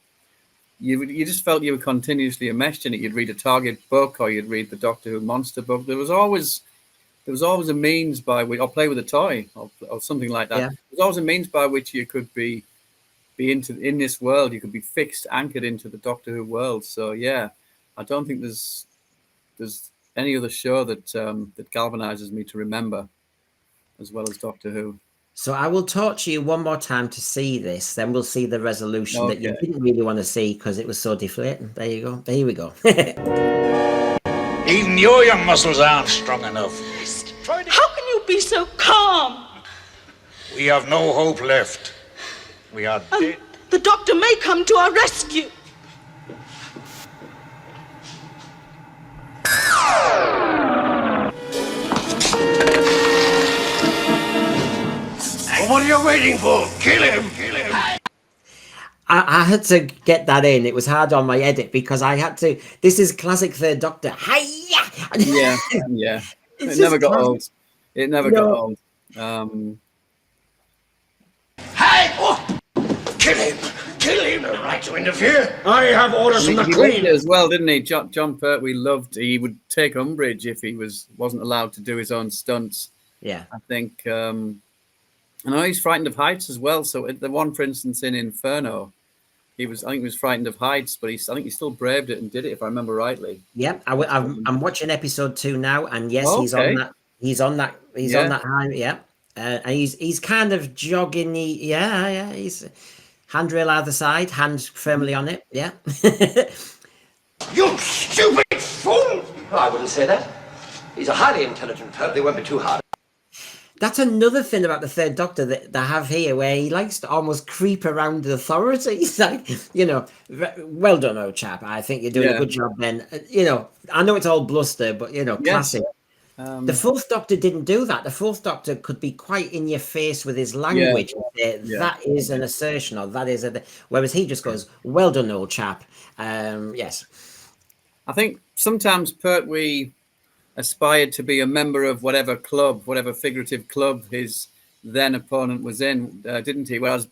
felt you were continuously enmeshed in it. You'd read a Target book, or you'd read the Doctor Who monster book. There was always a means by which, or play with a toy, or something like that. Yeah. There was always a means by which you could be in this world. You could be fixed, anchored into the Doctor Who world. So yeah, I don't think there's any other show that galvanizes me to remember as well as Doctor Who. So I will torture you one more time to see this, then we'll see the resolution that you didn't really want to see because it was so deflating. There you go. There we go. Even your young muscles aren't strong enough. How can you be so calm? We have no hope left. We are dead. The Doctor may come to our rescue. What are you waiting for? Kill him! Kill him! I had to get that in. It was hard on my edit because I had to. This is classic Third Doctor. Hiya! Yeah. It never got old. It never got old. Hey! Oh! Kill him! Kill him! No right to interfere. I have orders from the He Queen. loved it as well, didn't he? John Pertwee loved. He would take umbrage if he wasn't allowed to do his own stunts. Yeah, I think. I know he's frightened of heights as well. So the one, for instance, in Inferno, I think he was frightened of heights, but I think he still braved it and did it, if I remember rightly. Yeah, I'm watching episode 2 now, and yes, Okay. He's on that high. Yeah, and he's kind of jogging. He's handrail either side, hands firmly on it. Yeah. You stupid fool! Oh, I wouldn't say that. He's a highly intelligent fellow. They won't be too hard. That's another thing about the Third Doctor that they have here, where he likes to almost creep around the authorities. Like, well done, old chap. I think you're doing a good job, Ben. I know it's all bluster, but classic. The Fourth Doctor didn't do that. The Fourth Doctor could be quite in your face with his language. That is an assertion, or that is whereas he just goes, "Well done, old chap." Yes. I think sometimes Pertwee aspired to be a member of whatever figurative club his then opponent was in, didn't he? Whereas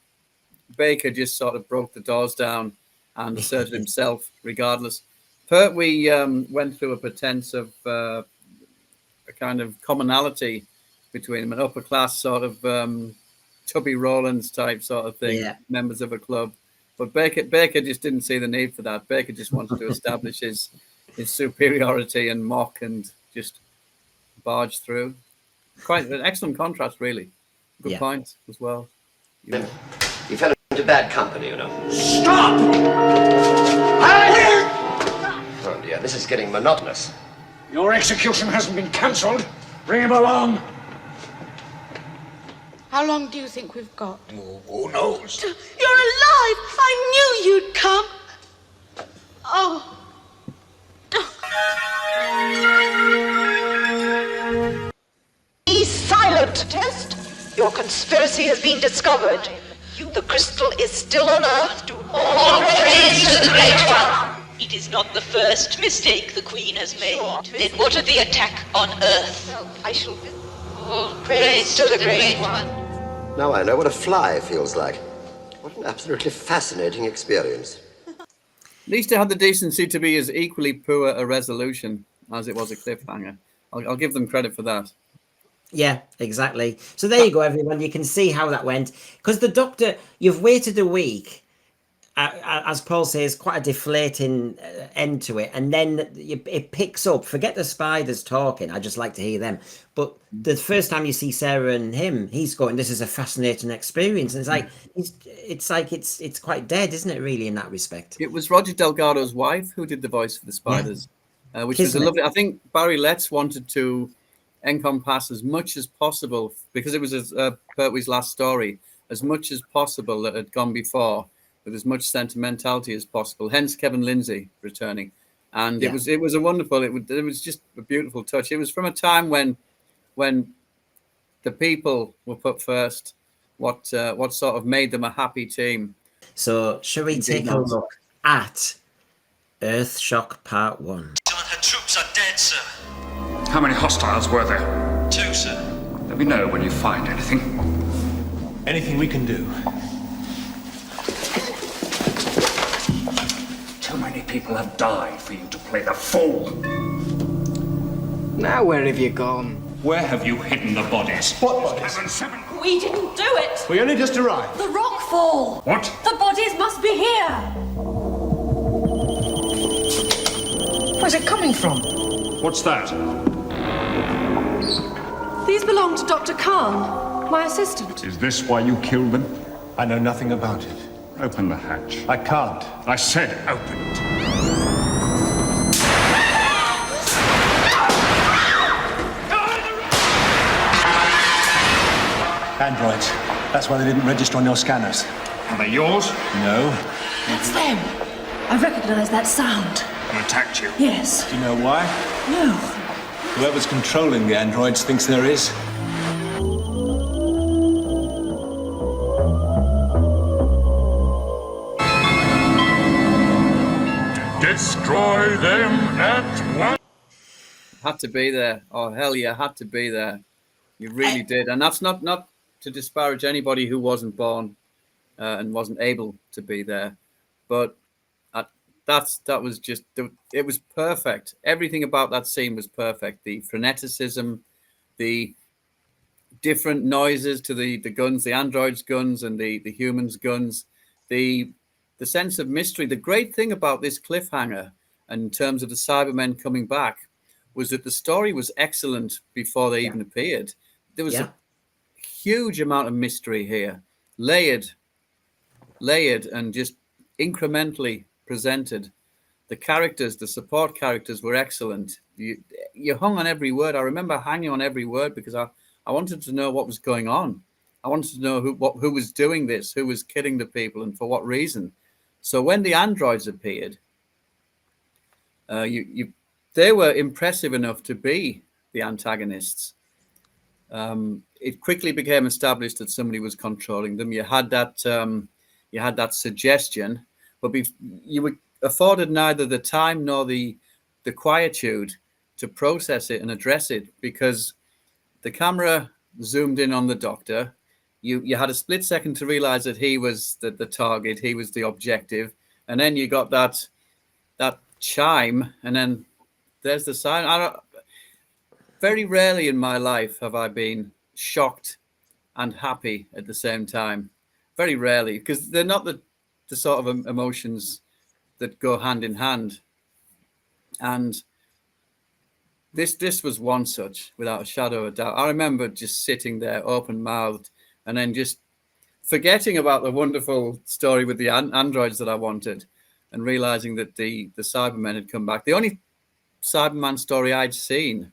Baker just sort of broke the doors down and asserted himself regardless. Pertwee went through a pretense of a kind of commonality between them, an upper class sort of Tubby Rowlands type sort of thing, members of a club. But Baker just didn't see the need for that. Baker just wanted to establish his superiority and mock and just barge through. Quite an excellent contrast, really. Good point as well. He fell into bad company, Stop! Oh dear, this is getting monotonous. Your execution hasn't been cancelled. Bring him along. How long do you think we've got? Who knows? You're alive! I knew you'd come. Oh. Be silent, Test. Your conspiracy has been discovered. The crystal is still on Earth. All praise to the Great One. It is not the first mistake the Queen has made. Then what of the attack on Earth? I shall... All praise to the Great One. Now I know what a fly feels like. What an absolutely fascinating experience. At least it had the decency to be as equally poor a resolution as it was a cliffhanger. I'll give them credit for that. Yeah, exactly. So there you go, everyone. You can see how that went. Because the Doctor, you've waited a week, as Paul says, quite a deflating end to it. And then it picks up. Forget the spiders talking. I just like to hear them. But the first time you see Sarah and him, he's going, this is a fascinating experience. And it's like it's quite dead, isn't it, really, in that respect? It was Roger Delgado's wife who did the voice for the spiders, which was a lovely... I think Barry Letts wanted to encompass as much as possible, because it was Pertwee's last story, as much as possible that had gone before, with as much sentimentality as possible. Hence Kevin Lindsay returning, and it was a wonderful. It was just a beautiful touch. It was from a time when the people were put first. What sort of made them a happy team. So shall we take a look at Earthshock Part 1? Her troops are dead, sir. How many hostiles were there? 2, sir. Let me know when you find anything. Anything we can do. Too many people have died for you to play the fool. Now where have you gone? Where have you hidden the bodies? What bodies? We didn't do it. We only just arrived. The rockfall. What? The bodies must be here. Where's it coming from? What's that? These belong to Dr. Khan, my assistant. Is this why you killed them? I know nothing about it. Open the hatch. I can't. I said open it. Androids. That's why they didn't register on your scanners. Are they yours? No. That's them. I recognize that sound. They attacked you? Yes. Do you know why? No. Whoever's controlling the androids thinks there is. Destroy them at once. Had to be there. Oh, hell yeah, had to be there. You really did. And that's not to disparage anybody who wasn't born and wasn't able to be there. But that was just, it was perfect. Everything about that scene was perfect. The freneticism, the different noises to the guns, the androids' guns and the humans' guns, the sense of mystery. The great thing about this cliffhanger, in terms of the Cybermen coming back, was that the story was excellent before they even appeared. There was a huge amount of mystery here, layered and just incrementally presented. The characters, the support characters were excellent. You hung on every word. I remember hanging on every word because I wanted to know what was going on. I wanted to know who was doing this, who was killing the people and for what reason. So when the androids appeared, they were impressive enough to be the antagonists. It quickly became established that somebody was controlling them. You had that suggestion, but you were afforded neither the time nor the quietude to process it and address it, because the camera zoomed in on the Doctor. You had a split second to realize that he was the target, he was the objective, and then you got that chime, and then there's the sign. Very rarely in my life have I been shocked and happy at the same time. Very rarely, because they're not the sort of emotions that go hand in hand. And this was one such, without a shadow of a doubt. I remember just sitting there open-mouthed and then just forgetting about the wonderful story with the androids that I wanted and realizing that the Cybermen had come back. The only Cyberman story I'd seen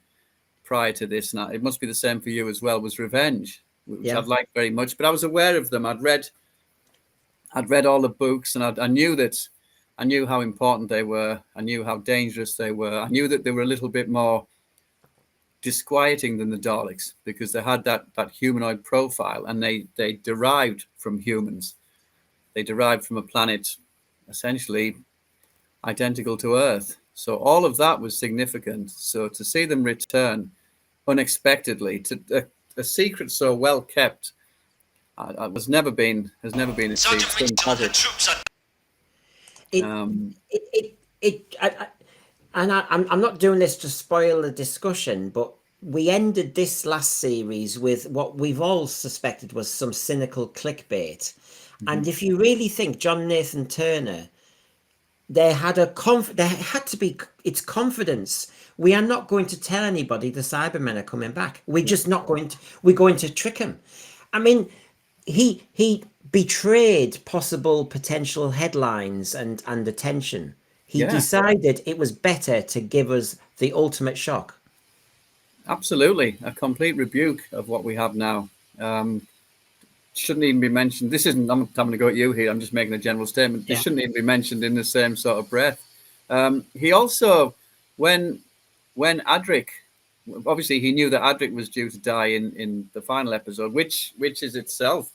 prior to this, and it must be the same for you as well, was Revenge, which I'd liked very much. But I was aware of them. I'd read all the books, and I knew how important they were. I knew how dangerous they were. I knew that they were a little bit more disquieting than the Daleks because they had that humanoid profile, and they derived from humans. They derived from a planet essentially identical to Earth. So all of that was significant. So to see them return unexpectedly to a secret so well kept, has never been achieved. I'm not doing this to spoil the discussion, but we ended this last series with what we've all suspected was some cynical clickbait. And if you really think John Nathan Turner, there had to be it's confidence. We are not going to tell anybody the Cybermen are coming back. We're just not going to. We're going to trick him. I mean, he betrayed possible potential headlines and attention. He decided it was better to give us the ultimate shock. Absolutely, a complete rebuke of what we have now. Shouldn't even be mentioned. This isn't. I'm having to go at you here. I'm just making a general statement. This shouldn't even be mentioned in the same sort of breath. He also, when Adric, obviously he knew that Adric was due to die in the final episode, which is itself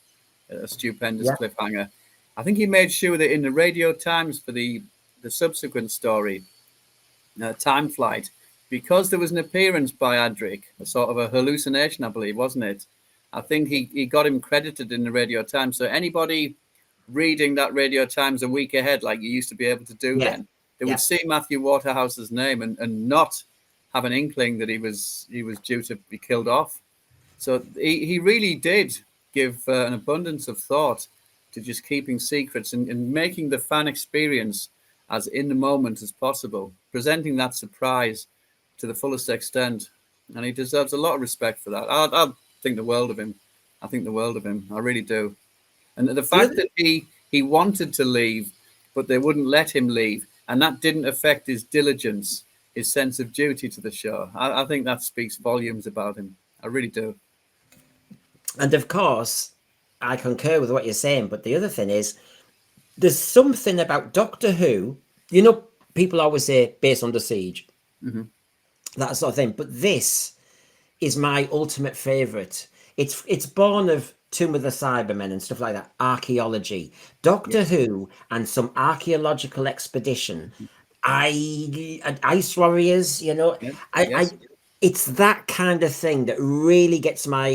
a stupendous cliffhanger. I think he made sure that in the radio times for the subsequent story, Time Flight, because there was an appearance by Adric, a sort of a hallucination, I believe, wasn't it? I think he got him credited in the Radio Times. So anybody reading that Radio Times a week ahead, like you used to be able to do then, they would see Matthew Waterhouse's name and not have an inkling that he was due to be killed off. So he really did give an abundance of thought to just keeping secrets and making the fan experience as in the moment as possible, presenting that surprise to the fullest extent. And he deserves a lot of respect for that. I think the world of him. I think the world of him. I really do. And the fact that he wanted to leave, but they wouldn't let him leave, and that didn't affect his diligence, his sense of duty to the show. I think that speaks volumes about him. I really do. And of course, I concur with what you're saying, but the other thing is, there's something about Doctor Who, you know, people always say Base Under Siege, that sort of thing, but this is my ultimate favorite. It's born of Tomb of the Cybermen and stuff like that, archaeology. Doctor Who and some archaeological expedition. Ice Warriors, you know, it's that kind of thing that really gets my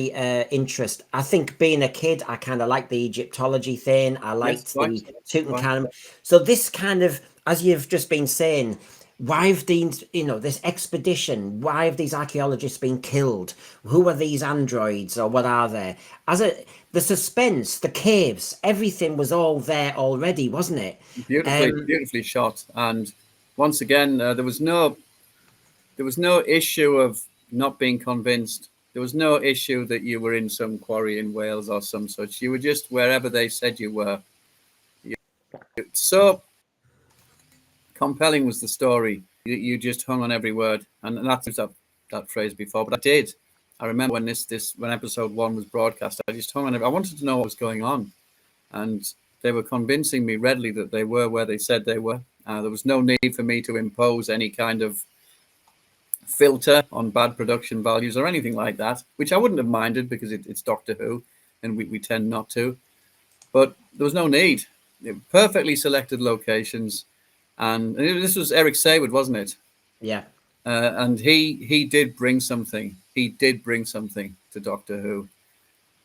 interest. I think being a kid, I kind of liked the Egyptology thing. I liked the Tutankhamun. So this kind of, as you've just been saying, why have these, you know, this expedition, why have these archaeologists been killed? Who are these androids or what are they? The suspense, the caves, everything was all there already, wasn't it? Beautifully shot. And once again, there was no issue of not being convinced. There was no issue that you were in some quarry in Wales or some such. You were just wherever they said you were. So compelling was the story. You just hung on every word. And that's that phrase before, but I did. I remember when when episode 1 was broadcast, I just hung on. I wanted to know what was going on. And they were convincing me readily that they were where they said they were. There was no need for me to impose any kind of filter on bad production values or anything like that, which I wouldn't have minded because it's Doctor Who and we tend not to. But there was no need. Perfectly selected locations. And this was Eric Saywood, wasn't it? Yeah. And he did bring something. He did bring something to Doctor Who.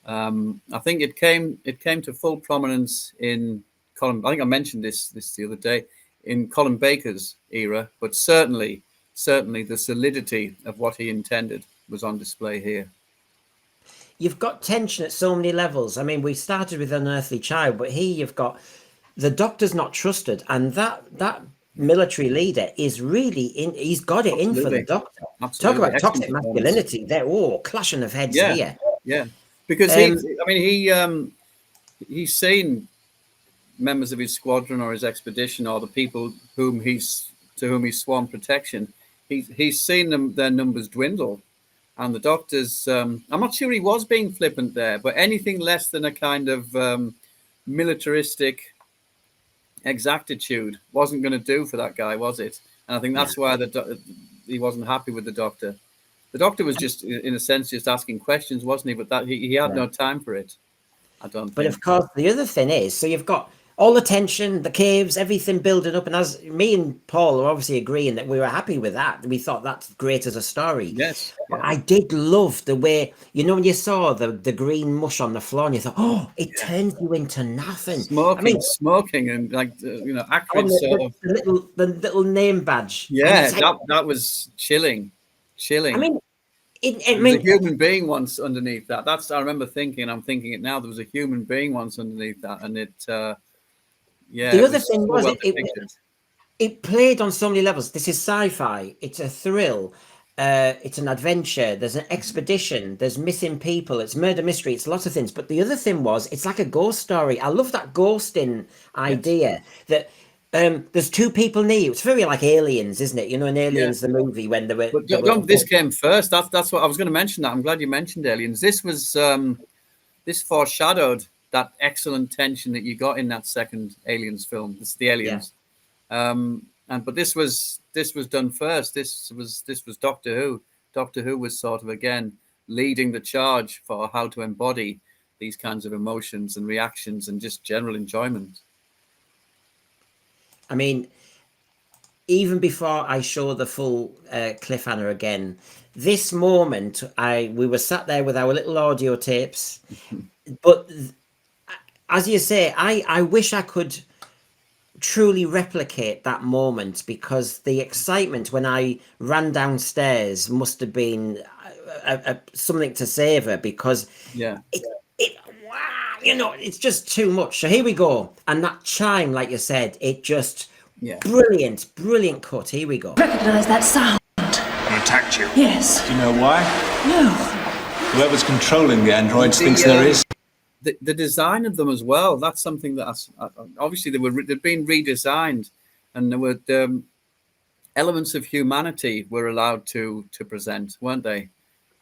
I think it came to full prominence in Colin. I think I mentioned this the other day in Colin Baker's era, but certainly the solidity of what he intended was on display here. You've got tension at so many levels. I mean, we started with Unearthly Child, but here you've got the Doctor's not trusted, and that military leader is really in. He's got it in for the Doctor. Absolutely. Talk about toxic masculinity. They're clashing of heads here. Yeah, because he's seen members of his squadron or his expedition or the people to whom he's sworn protection. He's seen their numbers dwindle, and the Doctor's. I'm not sure he was being flippant there, but anything less than a kind of militaristic exactitude wasn't going to do for that guy, was it? And I think that's why he wasn't happy with the Doctor. The Doctor was just, in a sense, just asking questions, wasn't he? But that he had no time for it. I don't. But of course, the other thing is, so you've got all the tension, the caves, everything building up, and as me and Paul are obviously agreeing that we were happy with that. We thought that's great as a story. Yes. But I did love the way, you know, when you saw the green mush on the floor, and you thought, oh, it turns you into nothing. Smoking, and like acrid sort of the little name badge. Yeah, that was chilling. I mean, There was a human being once underneath that. I remember thinking. I'm thinking it now. There was a human being once underneath that, and it. The other thing was well it played on so many levels. This is sci-fi. It's a thrill. It's an adventure. There's an expedition. There's missing people. It's murder mystery. It's lots of things. But the other thing was, it's like a ghost story. I love that ghosting idea that there's two people near you. It's very like Aliens, isn't it? You know, in Aliens, the movie, when they were. But this came first. That's what I was going to mention. That I'm glad you mentioned Aliens. This was this foreshadowed that excellent tension that you got in that second Aliens film. It's the Aliens. But this was done first. This was Doctor Who. Doctor Who was sort of again leading the charge for how to embody these kinds of emotions and reactions and just general enjoyment. I mean, even before I show the full cliffhanger again, this moment we were sat there with our little audio tapes, but as you say, I wish I could truly replicate that moment, because the excitement when I ran downstairs must have been something to savor, because it's just too much. So here we go, and that chime, like you said, it just brilliant cut. Here we go. Recognize that sound. They attacked you? Yes. Do you know why? No. Whoever's controlling the androids thinks there is. The design of them as well. That's something that obviously they'd been redesigned, and there were elements of humanity were allowed to present, weren't they?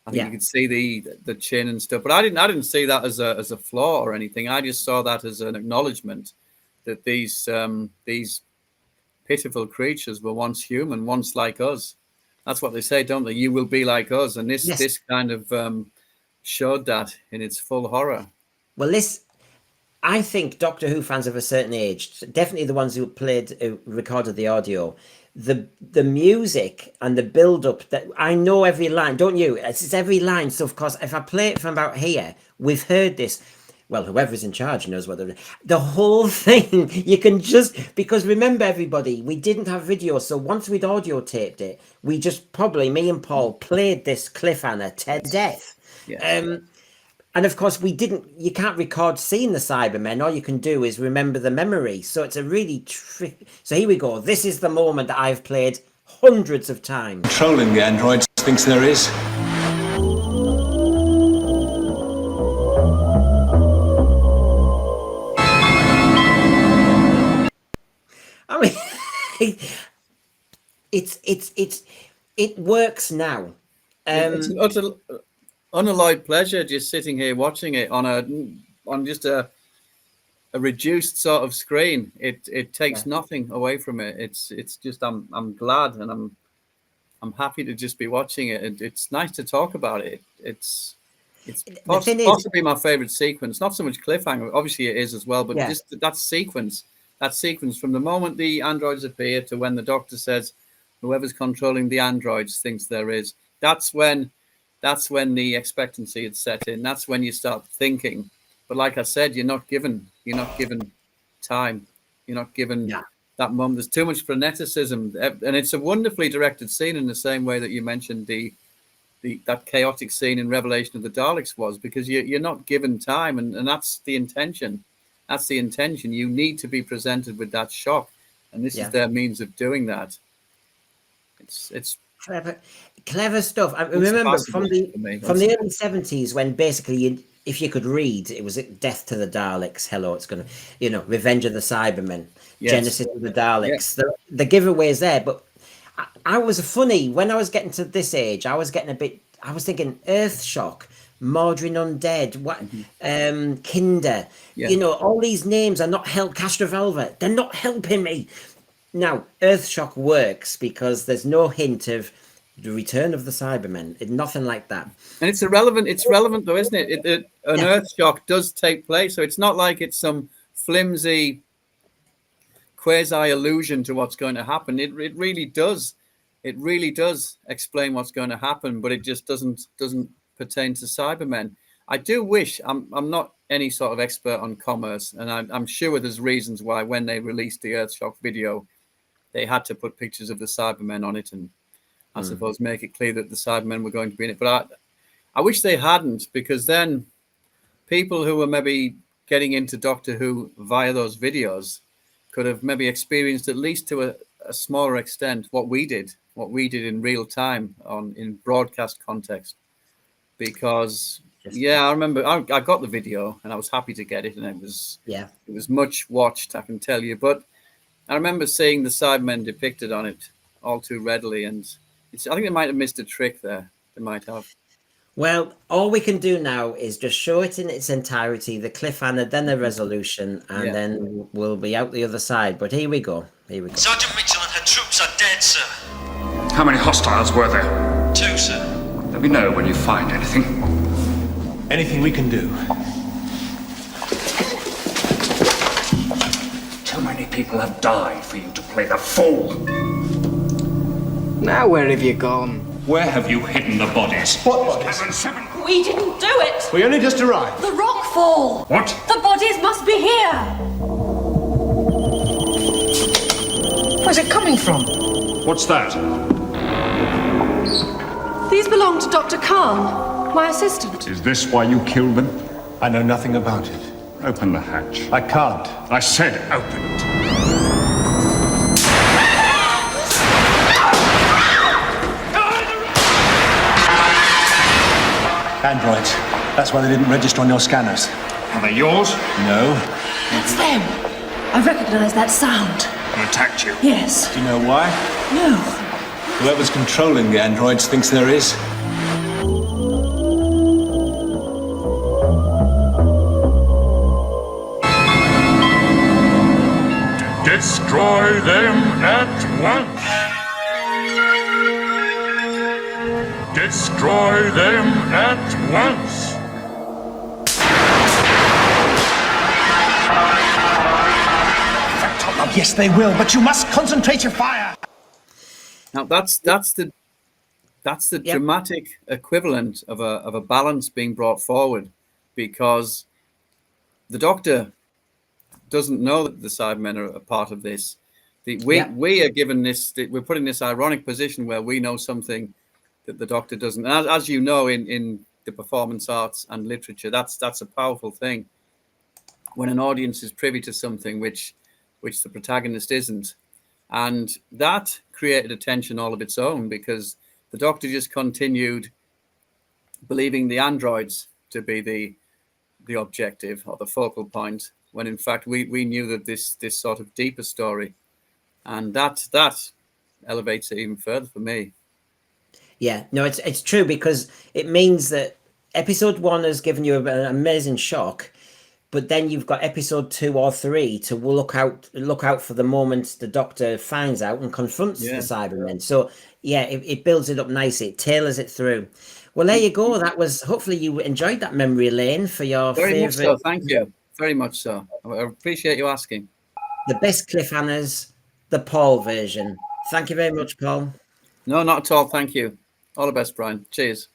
I think you could see the chin and stuff, but I didn't see that as a flaw or anything. I just saw that as an acknowledgement that these pitiful creatures were once human, once like us. That's what they say, don't they? You will be like us, and this kind of showed that in its full horror. Well, I think Doctor Who fans of a certain age, definitely the ones who recorded the audio, the music and the build-up, that I know every line, don't you? It's every line. So, of course, if I play it from about here, we've heard this. Well, whoever's in charge knows what the whole thing. You can just, because remember, everybody, we didn't have video. So once we'd audio taped it, we just probably, me and Paul, played this cliffhanger to death. Yes. And of course, you can't record seeing the Cybermen. All you can do is remember the memory. So it's a really tricky. So here we go. This is the moment that I've played hundreds of times. Controlling the androids thinks there is. I mean, it works now. It's an utter unalloyed pleasure just sitting here watching it on just a reduced sort of screen. It takes nothing away from it. It's just I'm glad, and I'm happy to just be watching it. It's nice to talk about it. It's possibly my favorite sequence. Not so much cliffhanger, obviously it is as well, but just that sequence from the moment the androids appear to when the Doctor says whoever's controlling the androids thinks there is. That's when the expectancy had set in. That's when you start thinking. But like I said, you're not given time. You're not given that moment. There's too much freneticism, and it's a wonderfully directed scene in the same way that you mentioned that chaotic scene in Revelation of the Daleks was, because you're not given time, and that's the intention. That's the intention. You need to be presented with that shock, and this is their means of doing that. It's clever stuff. I remember from the early 70s, when basically if you could read, it was Death to the Daleks, hello, it's going to, Revenge of the Cybermen, Genesis of the Daleks. The giveaways there, but I was funny when I was getting to this age. I was thinking Earthshock, Mordrin Undead, Kinder. All these names are not help. Castrovalva, they're not helping me. Now, Earthshock works because there's no hint of the return of the Cybermen. Nothing like that. And it's irrelevant. It's relevant though, isn't it? An Earthshock does take place, so it's not like it's some flimsy quasi allusion to what's going to happen. It really does. It really does explain what's going to happen, but it just doesn't pertain to Cybermen. I do wish I'm not any sort of expert on commerce, and I'm sure there's reasons why when they released the Earthshock video, they had to put pictures of the Cybermen on it, and I suppose, make it clear that the Cybermen were going to be in it. But I wish they hadn't, because then people who were maybe getting into Doctor Who via those videos could have maybe experienced, at least to a smaller extent, what we did in real time in broadcast context. Because I remember I got the video and I was happy to get it, and it was much watched, I can tell you. But I remember seeing the Cybermen depicted on it all too readily, and I think they might have missed a trick there. They might have. Well, all we can do now is just show it in its entirety, the cliffhanger, then the resolution, and then we'll be out the other side. But here we go. Sergeant Mitchell and her troops are dead, sir. How many hostiles were there? 2, sir. Let me know when you find anything. Anything we can do. Too many people have died for you to play the fool. Now where have you gone? Where have you hidden the bodies? What bodies? We didn't do it! We only just arrived. The rock fall! What? The bodies must be here! Where's it coming from? What's that? These belong to Dr. Khan, my assistant. Is this why you killed them? I know nothing about it. Open the hatch. I can't. I said open it. Androids. That's why they didn't register on your scanners. Are they yours? No. That's them. I recognize that sound. Who attacked you? Yes. Do you know why? No. Whoever's controlling the androids thinks there is. Destroy them at once. Destroy them at once. Yes, they will, but you must concentrate your fire. Now that's the dramatic equivalent of a balance being brought forward, because the Doctor doesn't know that the Cybermen are a part of this. We are given this. We're put in this ironic position where we know something that the Doctor doesn't. And as you know, in the performance arts and literature, that's a powerful thing. When an audience is privy to something which the protagonist isn't, and that created a tension all of its own, because the Doctor just continued believing the androids to be the objective or the focal point, when in fact we knew that this sort of deeper story, and that elevates it even further for me. Yeah, no, it's true, because it means that episode 1 has given you an amazing shock, but then you've got episode 2 or 3 to look out for the moment the Doctor finds out and confronts the Cybermen. So yeah, it builds it up nicely. It tailors it through. Well, there you go. That was, hopefully you enjoyed that memory lane for your Very much favorite. so. Thank you. Very much so. I appreciate you asking. The best cliffhangers, the Paul version. Thank you very much, Paul. No, not at all. Thank you. All the best, Brian. Cheers.